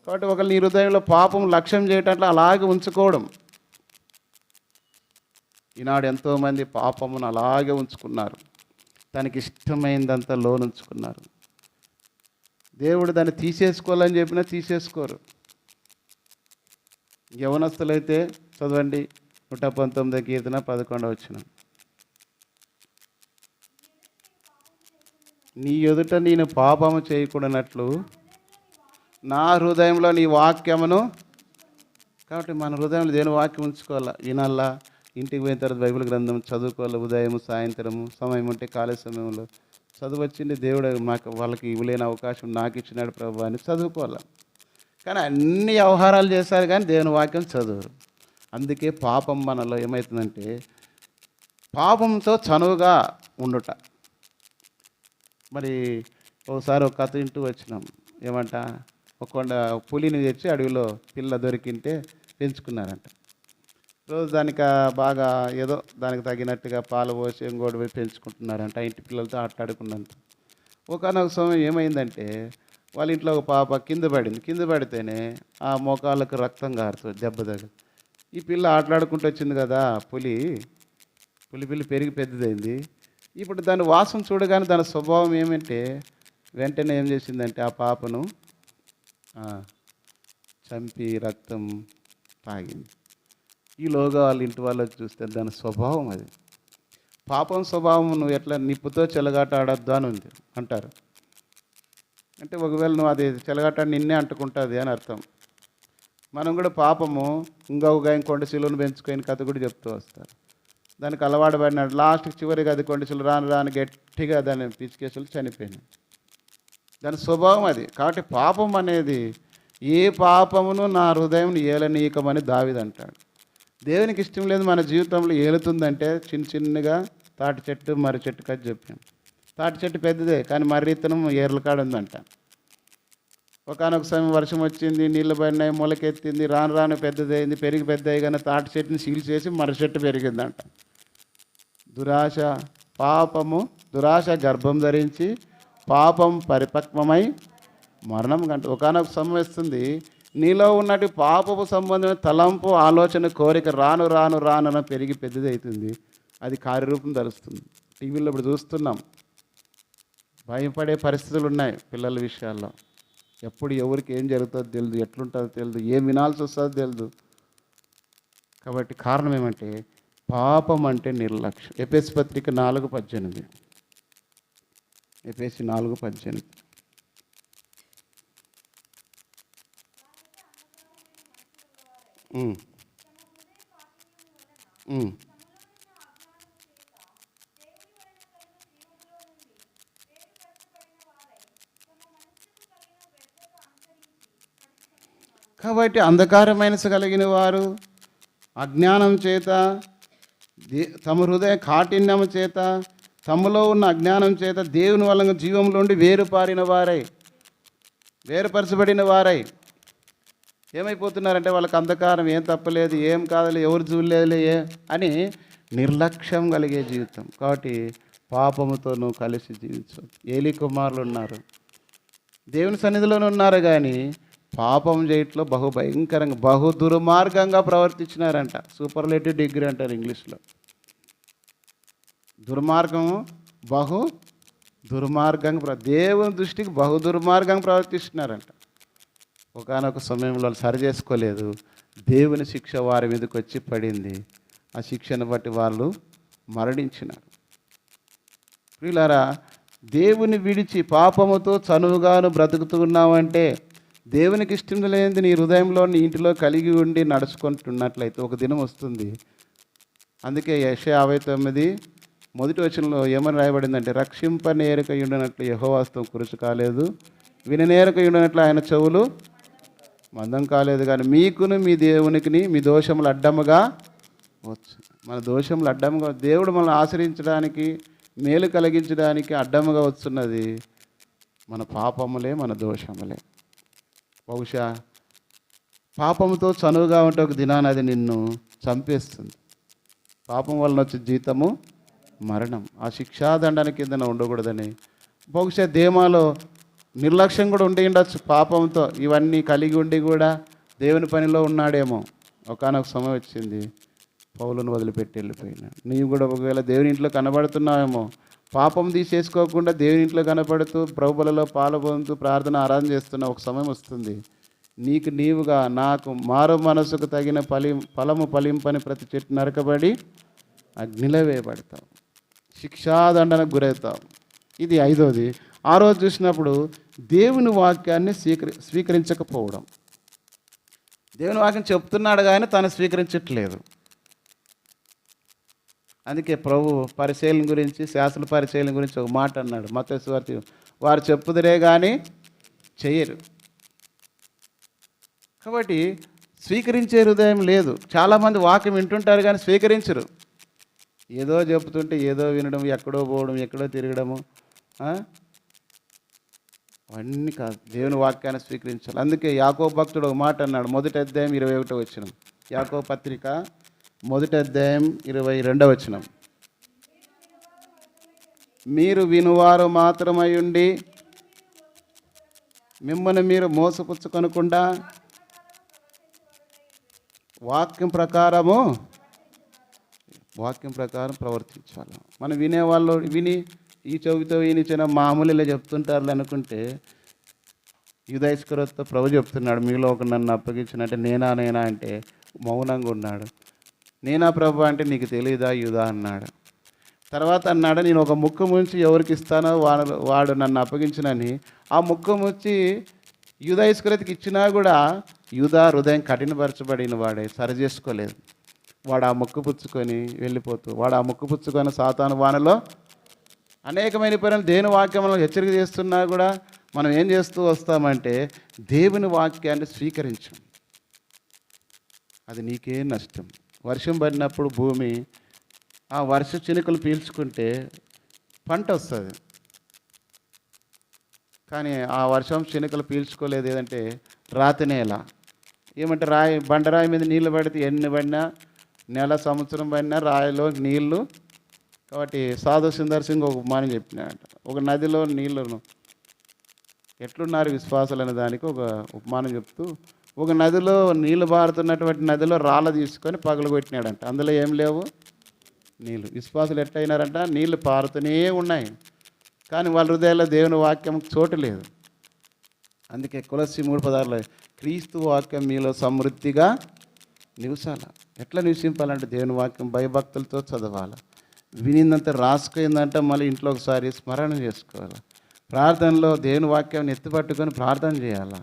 కాబట్టి ఒకళ్ళు నీ హృదయంలో పాపం లక్ష్యం చేయటంలో అలాగే ఉంచుకోవడం. ఈనాడు ఎంతోమంది పాపమును అలాగే ఉంచుకున్నారు, తనకి ఇష్టమైందంతా లోనుంచుకున్నారు. దేవుడు దాన్ని తీసేసుకోవాలని చెప్పినా తీసేసుకోరు. యవనస్తులైతే చదవండి 119వ కీర్తన 11వ వచనం. నీ ఎదుట నేను పాపము చేయకూడనట్లు నా హృదయంలో నీ వాక్యమును కాబట్టి మన హృదయంలో దేవుని వాక్యం ఉంచుకోవాలా, వినాలా, ఇంటికి పోయిన తర్వాత బైబిల్ గ్రంథం చదువుకోవాలి. ఉదయం సాయంత్రము సమయం ఉంటే ఖాళీ సమయంలో చదువు వచ్చింది, దేవుడు మాకు వాళ్ళకి ఇవ్వలేని అవకాశం నాకు ఇచ్చినాడు ప్రభు అని చదువుకోవాలి. కానీ అన్ని వ్యవహారాలు చేస్తారు కానీ దేవుని వాక్యం చదువురు. అందుకే పాపం మనలో ఏమవుతుందంటే పాపంతో చనువుగా ఉండుట. మరి ఒకసారి ఒక కథ ఇంటూ వచ్చినాం. ఏమంట, ఒక పులిని తెచ్చి అడవిలో పిల్ల దొరికింటే పెంచుకున్నారంట. రోజు దానికి బాగా ఏదో దానికి తగినట్టుగా పాలు పోసి ఇంకోటి పోయి పెంచుకుంటున్నారంట, ఇంటి పిల్లలతో ఆటాడుకున్నంత. ఒకనొక సమయం ఏమైందంటే వాళ్ళ ఇంట్లో ఒక పాప కింద పడింది. కింద పడితేనే ఆ మోకాళ్ళకు రక్తం కారుతుంది దెబ్బ దగ్గర. ఈ పిల్ల ఆటలాడుకుంటూ వచ్చింది కదా, పులి పెరిగి పెద్దదైంది. ఇప్పుడు దాని వాసన చూడగానే దాని స్వభావం ఏమంటే వెంటనే ఏం చేసిందంటే ఆ పాపను చంపి రక్తం తాగింది. ఈలోగా వాళ్ళ ఇంటి వాళ్ళు చూస్తే దాని స్వభావం అది. పాపం స్వభావం నువ్వు ఎట్లా నిప్పుతో చెలగాట ఆడద్దు అని ఉంది అంటారు. అంటే ఒకవేళ నువ్వు అది చెలగాట నిన్నే అంటుకుంటుంది అని అర్థం. మనం కూడా పాపము ఇంకొండ శిలువను పెంచుకొని కథ కూడా చెప్తూ వస్తారు. దానికి అలవాటు పడినాడు. లాస్ట్కి చివరికి అది కొండ శిలువ రాను గట్టిగా దాన్ని పిచ్చికేసులు చనిపోయింది. దాని స్వభావం అది. కాబట్టి పాపం అనేది ఏ పాపమును నా హృదయం ఏలనీయకమని దావీదు అంటాడు. దేవునికి ఇష్టం లేదు మన జీవితంలో ఏలుతుందంటే చిన్నగా తాటి చెట్టు మర్రి చెట్టు కది చెప్పాం. తాటి చెట్టు పెద్దదే కానీ మర్రి ఇత్తనం ఏర్ల కాడ ఉందంట. ఒకనొక సమయం వర్షం వచ్చింది, నీళ్ళు పడినాయి, మొలకెత్తింది, రాను పెద్దదైంది, పెద్దయి కానీ తాటి చెట్టుని సీల్ చేసి మర్రి చెట్టు పెరిగిందంట. దురాశ గర్భం ధరించి పాపం పరిపక్వమై మరణం కంట. ఒకనొక సమయం వస్తుంది, నీలో ఉన్నట్టు పాపపు సంబంధమైన తలంపు, ఆలోచన, కోరిక రాను పెరిగి పెద్దది అవుతుంది. అది కార్యరూపం ధరుస్తుంది. టీవీలో ఇప్పుడు చూస్తున్నాం, భయపడే పరిస్థితులు ఉన్నాయి పిల్లల విషయాల్లో. ఎప్పుడు ఎవరికి ఏం జరుగుతుందో తెలియదు, ఎట్లుంటుందో తెలియదు, ఏం వినాల్సి వస్తుందో తెలియదు. కాబట్టి కారణం ఏమంటే పాపం అంటే నిర్లక్ష్యం. ఎఫెసీ పత్రిక 4:18. ఎఫెసీ 4:18. కాబట్టి అంధకార మనసు కలిగిన వారు అజ్ఞానం చేత, తమ హృదయ కాఠిన్యము చేత, తమలో ఉన్న అజ్ఞానం చేత దేవుని వలన జీవంలో ఉండి వేరుపరచబడిన వారై ఏమైపోతున్నారంటే వాళ్ళకి అంధకారం, ఏం తప్పలేదు, ఏం కాదులే, ఎవరు చూడలేదులే అని నిర్లక్ష్యం కలిగే జీవితం. కాబట్టి పాపముతో నువ్వు కలిసి జీవించు. ఏలీ కుమారులు ఉన్నారు, దేవుని సన్నిధిలోనే ఉన్నారు, కానీ పాపం చేయట్లో బహు దుర్మార్గంగా ప్రవర్తించినారంట. సూపర్లేటివ్ డిగ్రీ అంటారు ఇంగ్లీష్లో. దుర్మార్గంగా దేవుని దృష్టికి దుర్మార్గంగా ప్రవర్తిస్తున్నారంట. ఒకనొక సమయంలో వాళ్ళు సరి చేసుకోలేదు, దేవుని శిక్ష వారి మీదకి వచ్చి పడింది. ఆ శిక్షను బట్టి వాళ్ళు మరణించినారు. ప్రియులారా, దేవుని విడిచి పాపముతో చనువుగాను బ్రతుకుతున్నావంటే దేవునికి ఇష్టం లేనిది నీ హృదయంలో, నీ ఇంటిలో కలిగి ఉండి నడుచుకుంటున్నట్లయితే ఒక దినం వస్తుంది. అందుకే యెషయా 59:1 ఏమని రాయబడిందంటే, రక్షింపనేరక ఉండినట్లు యెహోవా హస్తం కురుచు కాలేదు, విననేరక ఉండినట్లు ఆయన చెవులు మందం కాలేదు. కానీ మీకును మీ దేవునికి మీ దోషములు అడ్డముగా వచ్చు. మన దోషములు అడ్డముగా, దేవుడు మనల్ని ఆశ్రయించడానికి, మేలు కలిగించడానికి అడ్డముగా వస్తున్నది మన పాపములే, మన దోషములే. బహుశా పాపముతో చనువుగా ఉంటే ఒక దినాన అది నిన్ను చంపేస్తుంది. పాపం వలన వచ్చే జీతము మరణం. ఆ శిక్షాదండన కింద ఉండకూడదని బహుశా దేమాలో నిర్లక్ష్యం కూడా ఉండి ఉండొచ్చు. పాపంతో ఇవన్నీ కలిగి ఉండి కూడా దేవుని పనిలో ఉన్నాడేమో. ఒకనొక సమయం వచ్చింది, పౌలును వదిలిపెట్టి వెళ్ళిపోయినాడు. నీవు కూడా ఒకవేళ దేవుని ఇంట్లో కనబడుతున్నావేమో, పాపం తీసేసుకోకుండా దేవుని ఇంట్లో కనపడుతూ ప్రభువులలో పాల్గొంటూ ప్రార్థన ఆరాధన చేస్తున్న ఒక సమయం వస్తుంది, నీకు నీవుగా నాకు మారు మనసుకు తగిన ఫలము ఫలింపని ప్రతి చెట్టు నరకబడి అగ్నిలో వేయబడతావు, శిక్షాదండనకు గురవుతావు. ఇది 5వది. 6వది చూసినప్పుడు దేవుని వాక్యాన్ని స్వీకరించకపోవడం. దేవుని వాక్యం చెప్తున్నాడు కానీ తను స్వీకరించట్లేదు. అందుకే ప్రభు పరిశీలన గురించి, శాస్త్ర పరిశీలన గురించి ఒక మాట అన్నాడు మత్తయి సువార్త, వారు చెప్పుదురే కానీ చెయ్యరు. కాబట్టి స్వీకరించే హృదయం లేదు. చాలామంది వాక్యం వింటుంటారు కానీ స్వీకరించరు. ఏదో చెప్తుంటే ఏదో వినడం, ఎక్కడో పోవడం, ఎక్కడో తిరగడము, అవన్నీ కాదు. దేవుని వాక్యాన్ని స్వీకరించాలి. అందుకే యాకోబు భక్తుడు ఒక మాట అన్నాడు, మొదటి అధ్యాయం 21వ వచనం, యాకోబు పత్రిక మొదటి అధ్యాయం 22వ వచనం, మీరు వినువారు మాత్రమై ఉండి మిమ్మల్ని మీరు మోసపుచ్చుకొనకుండా వాక్యం ప్రకారం ప్రవర్తించాలి. మనం వినేవాళ్ళు విని ఈ చెవితో వినిచిన మామూలు ఇలా చెప్తుంటారు అనుకుంటే, యూదా ఇస్కరియోతు ప్రభు చెప్తున్నాడు, మీలో ఒక నన్ను అప్పగించినట్టే నేనా అంటే మౌనంగా ఉన్నాడు. నేనా ప్రభు అంటే నీకు తెలియదా యూదా అన్నాడు. తర్వాత అన్నాడు, నేను ఒక ముక్క ముంచి ఎవరికి ఇస్తానో వాడు నన్ను అప్పగించినని ఆ ముక్క ముంచి యూదా ఇస్కరియోతుకి ఇచ్చినా కూడా యూదా హృదయం కఠినపరచబడిన వాడే, సరి చేసుకోలేదు. వాడు ఆ ముక్కు పుచ్చుకొని వెళ్ళిపోతూ, వాడు ఆ ముక్కు పుచ్చుకొని సాతాను వానలో అనేకమైన పనులు దేవుని వాక్యంలో హెచ్చరిక చేస్తున్నా కూడా మనం ఏం చేస్తూ వస్తామంటే దేవుని వాక్యాన్ని స్వీకరించం. అది నీకే నష్టం. వర్షం పడినప్పుడు భూమి ఆ వర్ష చినుకులు పీల్చుకుంటే పంట వస్తుంది. కానీ ఆ వర్షం చినుకలు పీల్చుకోలేదు. ఏదంటే రాతి నేల. ఏమంటే బండరాయి మీద నీళ్ళు పడితే ఎన్ని పడినా, నెల సంవత్సరం పడినా రాయిలో నీళ్లు. కాబట్టి సాధు సుందర్ సింగ్ ఒక ఉపమానం చెప్పినాడు. ఒక నదిలో నీళ్లను ఎట్లున్నారు విశ్వాసాలు అనే దానికి ఒక ఉపమానం చెప్తూ, ఒక నదిలో నీళ్లు పారుతున్నటువంటి నదిలో రాళ్ళ తీసుకొని పగలగొట్టినాడంట. అందులో ఏం లేవు, నీళ్ళు. విశ్వాసులు ఎట్లయినారంట, నీళ్లు పారుతూనే ఉన్నాయి కానీ వాళ్ళ హృదయాల్లో దేవుని వాక్యం చోటు లేదు. అందుకే కొలస్సీ 3:16 క్రీస్తు వాక్యం మీలో సమృద్ధిగా నివసాల. ఎట్లా నివసింపాలంటే దేవుని వాక్యం భయభక్తులతో చదవాలి. వినిందంతా రాసుకుందంటే మళ్ళీ ఇంట్లో ఒకసారి స్మరణ చేసుకోవాలి. ప్రార్థనలో దేవుని వాక్యాన్ని ఎత్తుపట్టుకొని ప్రార్థన చేయాలి.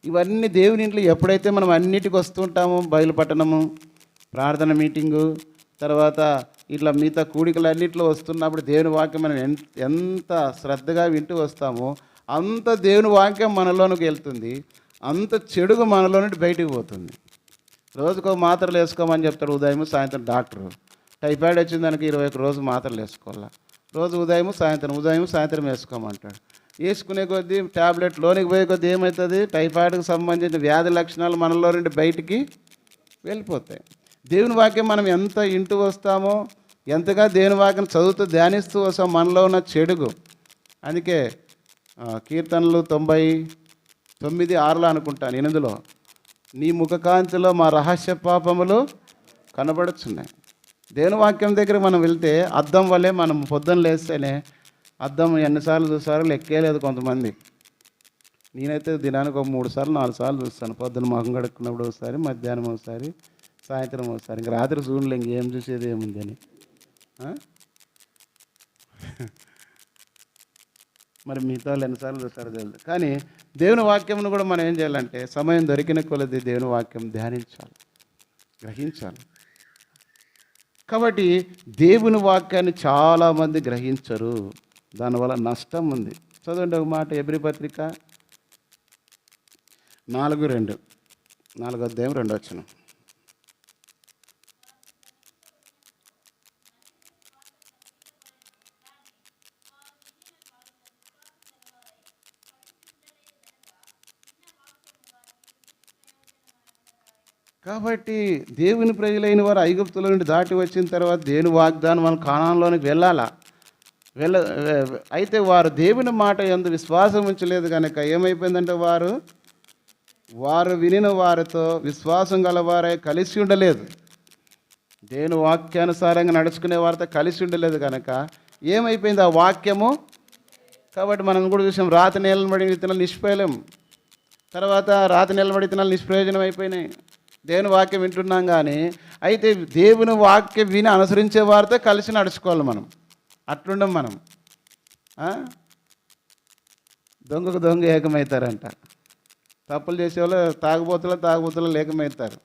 ఇవన్నీ దేవుని ఇంట్లో ఎప్పుడైతే మనం అన్నిటికి వస్తుంటామో, బయలుపట్టణము, ప్రార్థన మీటింగు, తర్వాత ఇట్లా మిగతా కూడికలు అన్నింటిలో వస్తున్నప్పుడు దేవుని వాక్యం మనం ఎంత శ్రద్ధగా వింటూ వస్తామో అంత దేవుని వాక్యం మనలోనికి వెళ్తుంది, అంత చెడుగు మనలో నుండి బయటికి పోతుంది. రోజుకో మాత్రలు వేసుకోమని చెప్తాడు ఉదయం సాయంత్రం డాక్టరు. టైఫాయిడ్ వచ్చిన దానికి 21 రోజు మాత్రలు వేసుకోవాలి. రోజు ఉదయం సాయంత్రం వేసుకోమంటాడు. వేసుకునే కొద్దీ ట్యాబ్లెట్ లోనికి పోయే కొద్దీ ఏమవుతుంది, టైఫాయిడ్కి సంబంధించిన వ్యాధి లక్షణాలు మనలో నుండి బయటికి వెళ్ళిపోతాయి. దేవుని వాక్యం మనం ఎంత ఇంటూ వస్తామో, ఎంతగా దేవుని వాక్యం చదువుతూ ధ్యానిస్తూ వస్తాం, మనలో ఉన్న చెడుగు. అందుకే కీర్తనలు 99:6 అనుకుంటాను, 8లో, నీ ముఖకాంతిలో మా రహస్య పాపములు కనబడుచున్నాయి. దేవుని వాక్యం దగ్గర మనం వెళ్తే అద్దం వల్లే మనం పొద్దున్న లేస్తేనే అద్దం ఎన్నిసార్లు చూస్తారో లెక్కేలేదు కొంతమంది. నేనైతే దినానికి ఒక 3 సార్లు 4 సార్లు చూస్తాను. పొద్దున్న మొహం కడుక్కున్నప్పుడు ఒకసారి, మధ్యాహ్నం ఒకసారి, సాయంత్రం ఒకసారి. ఇంక రాత్రి చూడలే, ఇంకేం చూసేది ఏముంది అని. మరి మిగతా వాళ్ళు ఎన్నిసార్లు చూస్తారో తెలియదు. కానీ దేవుని వాక్యంను కూడా మనం ఏం చేయాలంటే సమయం దొరికిన కొలది దేవుని వాక్యం ధ్యానించాలి, గ్రహించాలి. కాబట్టి దేవుని వాక్యాన్ని చాలామంది గ్రహించరు, దానివల్ల నష్టం ఉంది. చదవండి ఒక మాట, హెబ్రీ పత్రిక 4:2, 4వ అధ్యాయం 2వ వచనం. కాబట్టి దేవుని ప్రజలైన వారు ఐగుప్తుల నుండి దాటి వచ్చిన తర్వాత దేవుని వాగ్దానం మనం కానాన్లోనికి వెళ్ళాలా. అయితే వారు దేవుని మాట యందు విశ్వాసం ఉంచలేదు కనుక ఏమైపోయిందంటే వారు వినిన వారితో విశ్వాసం గలవారే కలిసి ఉండలేదు. దేవుని వాక్యానుసారంగా నడుచుకునే వారితో కలిసి ఉండలేదు కనుక ఏమైపోయింది ఆ వాక్యము. కాబట్టి మనం కూడా చూసాం, రాతి నిలబడిన విత్తనాలు నిష్ఫలం, తర్వాత రాతి నిలబడి విత్తనాలు నిష్ప్రయోజనం అయిపోయినాయి. దేవుని వాక్యం వింటున్నాం కానీ, అయితే దేవుని వాక్యం విని అనుసరించే వారితో కలిసి నడుచుకోవాలి మనం. అట్లుండం మనం. దొంగకు దొంగ ఏకమవుతారంట. తప్పులు చేసేవాళ్ళు తాగుబోతులు లేకమవుతారు.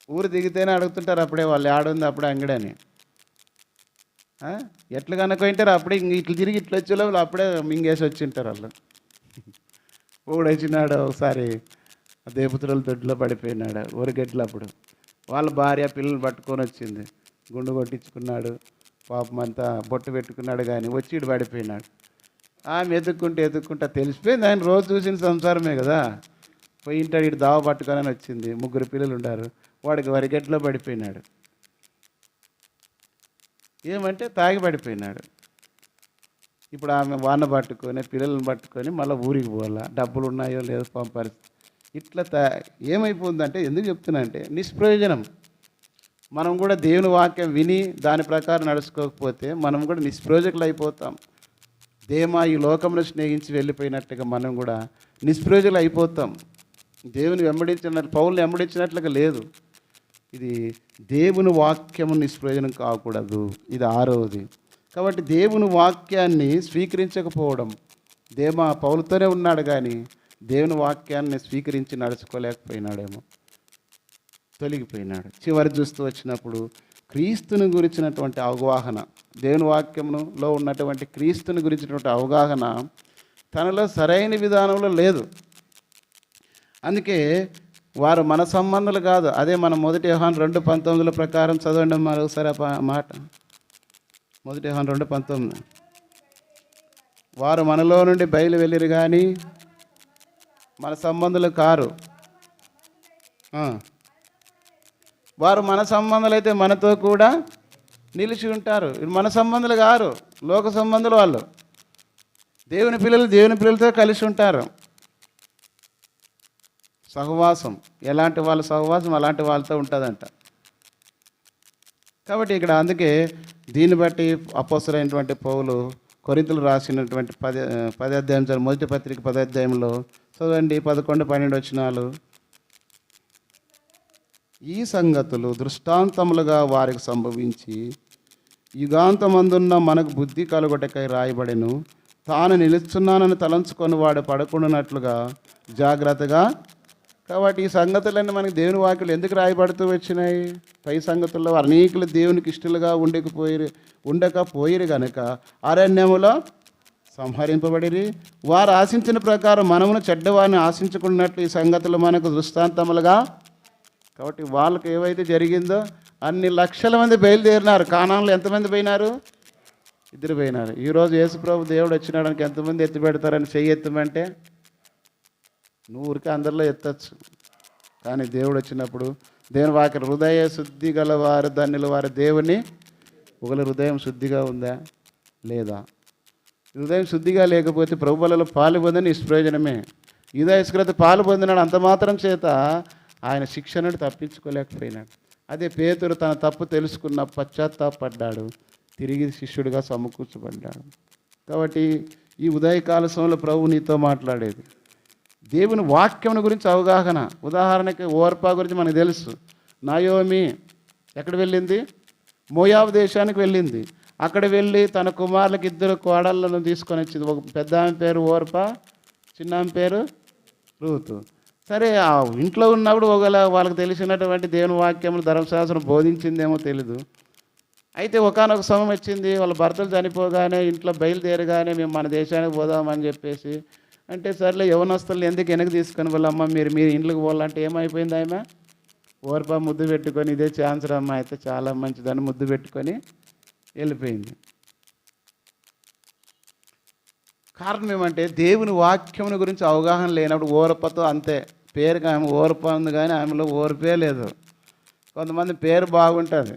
ఊరు దిగితేనే అడుగుతుంటారు అప్పుడే వాళ్ళు ఆడుంది అప్పుడే అంగడని. ఎట్లా కనుక్కుంటారు అప్పుడే ఇట్లా తిరిగి ఇట్లా వచ్చే వాళ్ళు అప్పుడే మింగేసి వచ్చింటారు వాళ్ళు. ఊడు వచ్చినాడు ఒకసారి దేపుతుల దొడ్లో పడిపోయినాడు ఊరిగెట్లు. అప్పుడు వాళ్ళ భార్య పిల్లలు పట్టుకొని వచ్చింది, గుండు కొట్టించుకున్నాడు, పాపం అంతా బొట్టు పెట్టుకున్నాడు, కానీ వచ్చి ఇటు పడిపోయినాడు. ఆమె ఎత్తుక్కుంటా తెలిసిపోయింది, ఆయన రోజు చూసిన సంసారమే కదా. పోయింటాడు, ఇటు దావ పట్టుకొని వచ్చింది, 3 పిల్లలు ఉన్నారు, వాడికి వరిగెట్లో పడిపోయినాడు. ఏమంటే తాగి పడిపోయినాడు. ఇప్పుడు ఆమె వాన పట్టుకొని పిల్లలను పట్టుకొని మళ్ళీ ఊరికి పోవాలా, డబ్బులు ఉన్నాయో లేదో పంపాలి. ఇట్లా ఏమైపోతుందంటే, ఎందుకు చెప్తున్నా అంటే నిష్ప్రయోజనం. మనం కూడా దేవుని వాక్యం విని దాని ప్రకారం నడుచుకోకపోతే మనం కూడా నిష్ప్రయోజకులు అయిపోతాం. దేమా ఈ లోకంలో స్నేహించి వెళ్ళిపోయినట్టుగా మనం కూడా నిష్ప్రయోజకులు అయిపోతాం. దేవుని వెంబడించినట్లు, పౌల్ని వెంబడించినట్లుగా లేదు. ఇది దేవుని వాక్యము నిష్ప్రయోజనం కాకూడదు. ఇది 6వది. కాబట్టి దేవుని వాక్యాన్ని స్వీకరించకపోవడం. దేమా పౌలుతోనే ఉన్నాడు కానీ దేవుని వాక్యాన్ని స్వీకరించి నడుచుకోలేకపోయినాడేమో, తొలగిపోయినాడు. చివరి చూస్తూ వచ్చినప్పుడు క్రీస్తుని గురించినటువంటి అవగాహన, దేవుని వాక్యంలో ఉన్నటువంటి క్రీస్తుని గురించినటువంటి అవగాహన తనలో సరైన విధానంలో లేదు. అందుకే వారు మన సంబంధాలు కాదు. అదే మనం 1 యోహాను 2:19 ప్రకారం చదవండి మరొకసారి ఆ మాట. 1 యోహాను 2:19. వారు మనలో నుండి బయలు వెళ్ళిరు కానీ మన సంబంధులు కారు. వారు మన సంబంధాలు అయితే మనతో కూడా నిలిచి ఉంటారు. మన సంబంధాలు కారు, లోక సంబంధాలు. వాళ్ళు దేవుని పిల్లలతో కలిసి ఉంటారు. సహవాసం ఎలాంటి వాళ్ళ సహవాసం అలాంటి వాళ్ళతో ఉంటుందంట. కాబట్టి ఇక్కడ అందుకే దీన్ని బట్టి అపోస్తలుడైనటువంటి పౌలు కొరింథీయులు రాసినటువంటి 10 అధ్యాయం, మొదటి పత్రిక 10 అధ్యాయంలో చదవండి, 11-12 వచనాలు. ఈ సంగతులు దృష్టాంతములుగా వారికి సంభవించి యుగాంతమందున్న మనకు బుద్ధి కలుగొటకై రాయబడెను. తాను నిలుచున్నానని తలంచుకొని వాడు పడకుండానట్లుగా జాగ్రత్తగా. కాబట్టి ఈ సంగతులన్నీ మనకి దేవుని వాక్యాలు ఎందుకు రాయబడుతూ వచ్చినాయి? పై సంగతుల్లో అనేకులు దేవునికి ఇష్టలుగా ఉండకపోయిరు గనుక అరణ్యములో సంహరింపబడిరి. వారు ఆశించిన ప్రకారం మనమును చెడ్డవారిని ఆశించుకున్నట్లు ఈ సంగతులు మనకు దృష్టాంతములుగా. కాబట్టి వాళ్ళకి ఏవైతే జరిగిందో అన్ని లక్షల మంది బయలుదేరినారు. కానాన్లో ఎంతమంది పోయినారు? 2 పోయినారు. ఈరోజు యేసుప్రభు దేవుడు వచ్చినాడానికి ఎంతమంది ఎత్తి పెడతారని చెయ్యి ఎత్తమంటే 100కి అందరిలో ఎత్తచ్చు. కానీ దేవుడు వచ్చినప్పుడు దేవుని వాక్యం, హృదయ శుద్ధి గల వారు ధన్యులు వారు దేవుని. ఒకళ్ళ హృదయం శుద్ధిగా ఉందా లేదా? హృదయం శుద్ధిగా లేకపోతే ప్రభువులలో పాలు పొందని నిష్ప్రయోజనమే. యూదాయిస్కరియోతు పాలు పొందినాడు, అంత మాత్రం చేత ఆయన శిక్ష నుండి తప్పించుకోలేకపోయినాడు. అదే పేతురు తన తప్పు తెలుసుకున్న పశ్చాత్తాపడ్డాడు, తిరిగి శిష్యుడిగా సమకూర్చబడ్డాడు. కాబట్టి ఈ ఉదయకాల సమయంలో ప్రభు నీతో మాట్లాడేది దేవుని వాక్యం గురించి అవగాహన. ఉదాహరణకి ఓర్పా గురించి మనకు తెలుసు. నాయోమి ఎక్కడ వెళ్ళింది? మోయాబు దేశానికి వెళ్ళింది. అక్కడ వెళ్ళి తన కుమారులకు 2 కోడళ్ళను తీసుకొని వచ్చింది. ఒక పెద్ద ఆమె పేరు ఓర్పా, చిన్న ఆమె పేరు రూతు. సరే, ఆ ఇంట్లో ఉన్నప్పుడు ఒకవేళ వాళ్ళకి తెలిసినటువంటి దేవుని వాక్యములు ధర్మశాస్త్రం బోధించిందేమో తెలీదు. అయితే ఒకానొక సమయం వచ్చింది, వాళ్ళ భర్తలు చనిపోగానే ఇంట్లో బయలుదేరగానే మేము మన దేశానికి పోదామని చెప్పేసి అంటే, సర్లే యవనస్తులను ఎందుకు వెనక్కి తీసుకొని వాళ్ళమ్మ మీరు ఇంట్లోకి పోవాలంటే ఏమైపోయింది? ఆమె ఓర్పా ముద్దు పెట్టుకొని ఇదే ఛాన్స్ అమ్మ అయితే చాలా మంచిదని ముద్దు పెట్టుకొని వెళ్ళిపోయింది. కారణం ఏమంటే దేవుని వాక్యం గురించి అవగాహన లేనప్పుడు ఓర్పతో అంతే. పేరుకి ఆమె ఓర్ప ఉంది కానీ ఆమెలో ఓర్పే లేదు. కొంతమంది పేరు బాగుంటుంది,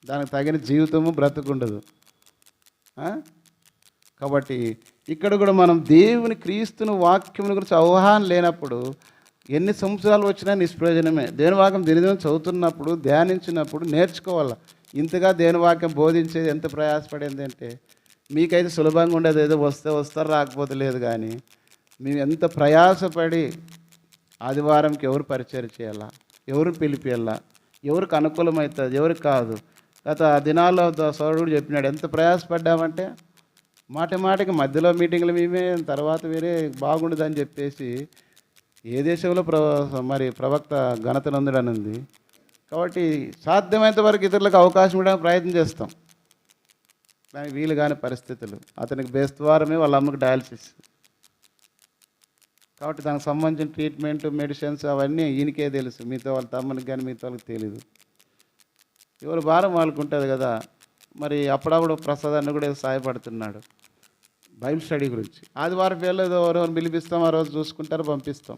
దానికి తగిన జీవితము బ్రతుకుండదు. కాబట్టి ఇక్కడ కూడా మనం దేవుని క్రీస్తుని వాక్యం గురించి అవగాహన లేనప్పుడు ఎన్ని సంవత్సరాలు వచ్చినా నిష్ప్రయోజనమే. దేవుని వాక్యం దినదినం చదువుతున్నప్పుడు, ధ్యానించినప్పుడు నేర్చుకోవాలి. ఇంతగా దేవుని వాక్యం బోధించేది ఎంత ప్రయాసపడింది అంటే, మీకైతే సులభంగా ఉండేది, ఏదో వస్తారు రాకపోతే లేదు. కానీ మేము ఎంత ప్రయాసపడి ఆదివారంకి ఎవరు పరిచయం చేయాలా, ఎవరు పిలిపియాలా, ఎవరికి అనుకూలమవుతుంది, ఎవరికి కాదు. గత దినాల్లో సౌరుడు చెప్పినాడు, ఎంత ప్రయాసపడ్డామంటే మాటికి మధ్యలో మీటింగ్లు మేమే, తర్వాత వేరే బాగుండదని చెప్పేసి ఏ దేశంలో మరి ప్రవక్త ఘనత నొందుడని ఉంది. కాబట్టి సాధ్యమైనంత వరకు ఇతరులకు అవకాశం ఇవ్వడానికి ప్రయత్నం చేస్తాం. దానికి వీలు కాని పరిస్థితులు, అతనికి బేస్తవారమే వాళ్ళ అమ్మకి డయాలసిస్, కాబట్టి దానికి సంబంధించిన ట్రీట్మెంట్, మెడిసిన్స్ అవన్నీ ఈయనకే తెలుసు. మీతో వాళ్ళ తమ్మునికి కానీ మిగతా వాళ్ళకి తెలియదు. ఎవరు భారం వాళ్ళకు ఉంటుంది కదా. మరి అప్పుడప్పుడు ప్రసాద్ అన్న కూడా సహాయపడుతున్నాడు బైబిల్ స్టడీ గురించి. ఆదివారం వేళ ఎవరెవరు పిలిపిస్తాం, ఆ రోజు చూసుకుంటారు, పంపిస్తాం.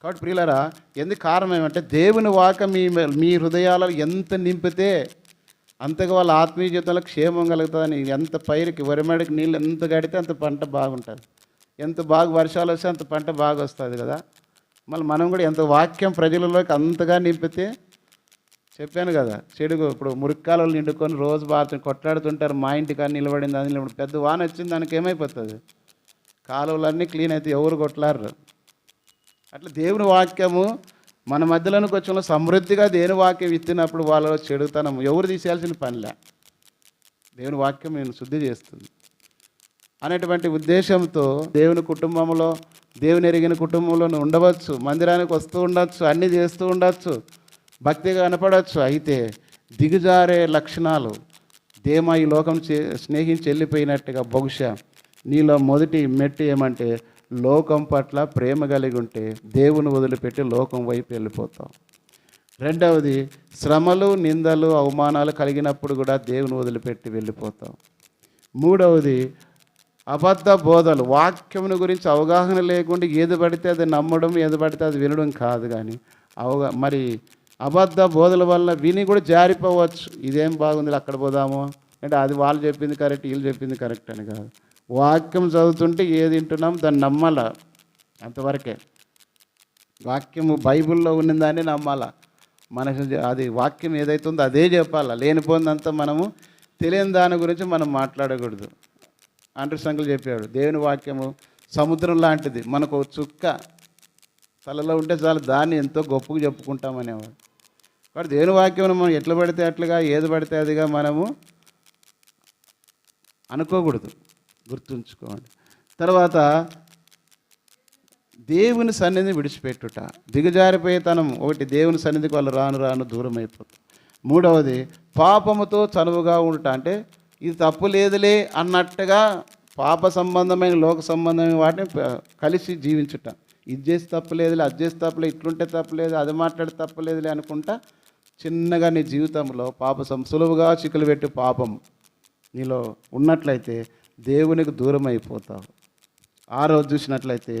కాబట్టి ప్రియులారా, ఎందుకు కారణం ఏమంటే దేవుని వాక్యం మీ హృదయాలలో ఎంత నింపితే అంతగా వాళ్ళ ఆత్మీయ జీవితంలో క్షేమం కలుగుతుందని. ఎంత పైరుకి వరిమడికి నీళ్ళు ఎంత గడితే అంత పంట బాగుంటుంది, ఎంత బాగా వర్షాలు వస్తే అంత పంట బాగా వస్తుంది కదా. మళ్ళీ మనం కూడా ఎంత వాక్యం ప్రజలలోకి అంతగా నింపితే, చెప్పాను కదా, చెడుగు ఇప్పుడు మురిక్కాలు నిండుకొని రోజు బాగా కొట్లాడుతుంటారు. మా ఇంటికాని నిలబడింది, అది నిలబడి పెద్ద వాన వచ్చింది, దానికి ఏమైపోతుంది, కాలువలన్నీ క్లీన్ అయితే ఎవరు కొట్లాడరు. అట్లా దేవుని వాక్యము మన మధ్యలోనికి వచ్చిన సమృద్ధిగా దేవుని వాక్యం ఇచ్చినప్పుడు వాళ్ళలో చెడుతనం ఎవరు తీసేయాల్సిన పనిలే. దేవుని వాక్యం నేను శుద్ధి చేస్తుంది అనేటువంటి ఉద్దేశంతో దేవుని కుటుంబంలో, దేవుని ఎరిగిన కుటుంబంలో ఉండవచ్చు, మందిరానికి వస్తూ ఉండొచ్చు, అన్నీ చేస్తూ ఉండొచ్చు, భక్తిగా కనపడవచ్చు. అయితే దిగజారే లక్షణాలు, దేమా ఈ లోకం స్నేహించి వెళ్ళిపోయినట్టుగా బహుశా నీలో మొదటి మెట్టు ఏమంటే లోకం పట్ల ప్రేమ కలిగి ఉంటే దేవుని వదిలిపెట్టి లోకం వైపు వెళ్ళిపోతాం. రెండవది శ్రమలు, నిందలు, అవమానాలు కలిగినప్పుడు కూడా దేవుని వదిలిపెట్టి వెళ్ళిపోతాం. మూడవది అబద్ధ బోధలు, వాక్యమును గురించి అవగాహన లేకుండా ఏది పడితే అది నమ్మడం, ఏది పడితే అది వినడం కాదు. కానీ మరి అబద్ధ బోధల వల్ల విని కూడా జారిపోవచ్చు. ఇదేం బాగుంది, అక్కడ పోదాము అంటే అది వాళ్ళు చెప్పింది కరెక్ట్, వీళ్ళు చెప్పింది కరెక్ట్ అని కాదు. వాక్యం చదువుతుంటే ఏది వింటున్నాం దాన్ని నమ్మాల, అంతవరకే. వాక్యము బైబిల్లో ఉన్నదాన్ని నమ్మాల. మనకు అది వాక్యం ఏదైతే ఉందో అదే చెప్పాలా. లేనిపోయిందంతా మనము తెలియని దాని గురించి మనం మాట్లాడకూడదు. ఆండ్రూ సంగల్ చెప్పాడు, దేవుని వాక్యము సముద్రం లాంటిది, మనకు చుక్క తలలో ఉంటే చాలు, దాన్ని ఎంతో గొప్పగా చెప్పుకుంటామనేవాడు. కాబట్టి దేవుని వాక్యం మనం ఎట్లా పడితే అట్లుగా, ఏది పడితే అదిగా మనము అనుకోకూడదు, గుర్తుంచుకోండి. తర్వాత దేవుని సన్నిధిని విడిచిపెట్టుట, దిగజారిపోయేతనం ఒకటి, దేవుని సన్నిధికి వాళ్ళు రాను రాను దూరం అయిపోతారు. మూడవది పాపముతో చనువుగా ఉండుట, అంటే ఇది తప్పు లేదులే అన్నట్టుగా పాప సంబంధమైన, లోక సంబంధమైన వాటిని కలిసి జీవించుట. ఇది చేసి తప్పులేదులే, అది చేసి తప్పులేదు, ఇట్లుంటే తప్పులేదు, అది మాట్లాడి తప్పులేదులే అనుకుంటా చిన్నగా నీ జీవితంలో సులువుగా చిక్కులు పెట్టి పాపం నీలో ఉన్నట్లయితే దేవునికి దూరం అయిపోతావు. ఆ రోజు చూసినట్లయితే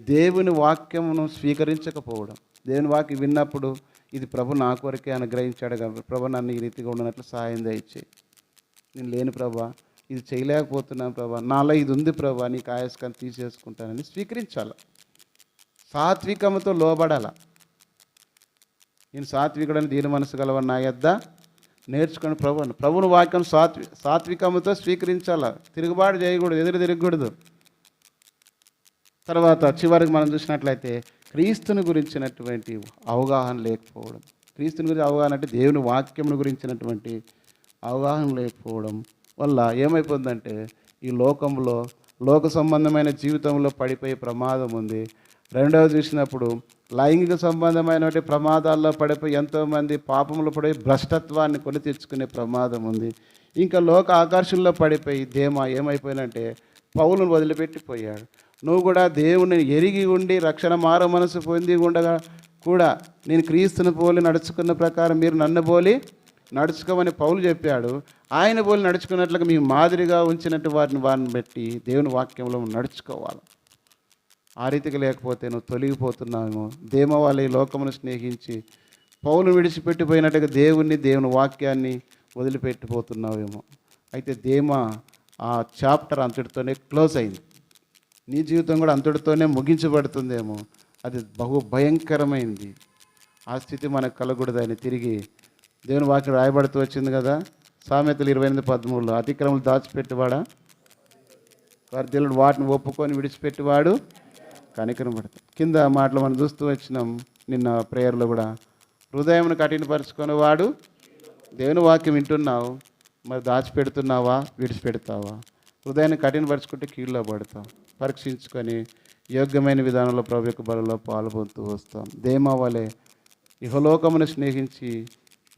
దేవుని వాక్యమును స్వీకరించకపోవడం, దేవుని వాక్యం విన్నప్పుడు ఇది ప్రభు నా కొరకే అనుగ్రహించాడు కాబట్టి ప్రభు నన్ను ఈ రీతిగా ఉండనట్లు సహాయం దయచేయి, నేను లేని ప్రభా, ఇది చేయలేకపోతున్నాను ప్రభా, నాలో ఇది ఉంది ప్రభా, నీకు ఆయాస్కాన్ని తీసేసుకుంటానని స్వీకరించాలి. సాత్వికముతో లోబడాల. నేను సాత్వికుడని దీని మనసు గలవని నా యొద్ద నేర్చుకుని ప్రభుని వాక్యం సాత్వికముతో స్వీకరించాల. తిరుగుబాటు చేయకూడదు, ఎదురు తిరగకూడదు. తర్వాత చివరికి మనం చూసినట్లయితే క్రీస్తుని గురించినటువంటి అవగాహన లేకపోవడం. క్రీస్తుని గురించి అవగాహన అంటే దేవుని వాక్యమును గురించినటువంటి అవగాహన లేకపోవడం వల్ల ఏమైపోతుందంటే ఈ లోకంలో లోక సంబంధమైన జీవితంలో పడిపోయే ప్రమాదం ఉంది. రెండవది చూసినప్పుడు లైంగిక సంబంధమైనటువంటి ప్రమాదాల్లో పడిపోయి ఎంతోమంది పాపంలో పడిపోయి భ్రష్టత్వాన్ని కొని తెచ్చుకునే ప్రమాదం ఉంది. ఇంకా లోక ఆకర్షణలో పడిపోయి దేమా ఏమైపోయినంటే పౌలును వదిలిపెట్టిపోయాడు. నువ్వు కూడా దేవుని ఎరిగి ఉండి రక్షణ మారు మనసు పొంది ఉండగా కూడా నేను క్రీస్తుని పోలి నడుచుకున్న ప్రకారం మీరు నన్ను పోలి నడుచుకోమని పౌలు చెప్పాడు. ఆయన పోలి నడుచుకున్నట్లుగా మీ మాదిరిగా ఉంచినట్టు వారిని బట్టి దేవుని వాక్యంలో నడుచుకోవాలి. ఆ రీతికి లేకపోతే నువ్వు తొలగిపోతున్నావేమో. దేమ వాళ్ళ ఈ లోకమును స్నేహించి పౌలు విడిచిపెట్టిపోయినట్టుగా దేవుని వాక్యాన్ని వదిలిపెట్టిపోతున్నావేమో. అయితే దేమ ఆ చాప్టర్ అంతటితోనే క్లోజ్ అయింది. నీ జీవితం కూడా అంతటితోనే ముగించబడుతుందేమో. అది బహు భయంకరమైంది. ఆ స్థితి మనకు కలగకూడదని తిరిగి దేవుని వాక్యం రాయబడుతూ వచ్చింది కదా, సామెతలు 28:13 అతిక్రమలు దాచిపెట్టేవాడా వర్ధిల్లుడు, వాటిని ఒప్పుకొని విడిచిపెట్టేవాడు కనికరం పడతాడు. కింద మాటలు మనం చూస్తూ వచ్చినాం నిన్న ప్రేయర్లో కూడా. హృదయంను కఠినపరుచుకునే వాడు, దేవుని వాక్యం వింటున్నావు మరి దాచిపెడుతున్నావా, విడిచిపెడతావా? హృదయాన్ని కఠినపరుచుకుంటే కీళ్ళలో పడతావు. పరీక్షించుకొని యోగ్యమైన విధానంలో ప్రభు యొక్క బలలో పాల్పొందుతూ వస్తాం. దేమా వలె ఇహలోకమును స్నేహించి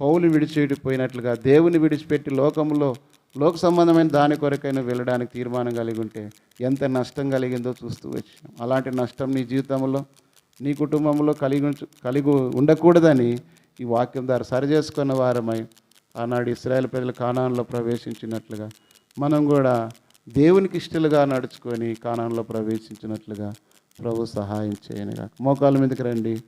పౌలు విడిచిపెట్టిపోయినట్లుగా దేవుని విడిచిపెట్టి లోక సంబంధమైన దాని కొరకైనా వెళ్ళడానికి తీర్మానం కలిగి ఉంటే ఎంత నష్టం కలిగిందో చూస్తూ వచ్చాం. అలాంటి నష్టం నీ జీవితంలో, నీ కుటుంబంలో కలిగి ఉండకూడదని ఈ వాక్యం ద్వారా సరిచేసుకున్న వారమై ఆనాడు ఇశ్రాయేలు ప్రజలు కానానులో ప్రవేశించినట్లుగా మనం కూడా దేవునికి ఇష్టలుగా నడుచుకొని కానానులో ప్రవేశించినట్లుగా ప్రభు సహాయం చేయనుగా. మోకాళ్ళ మీదకి రండి.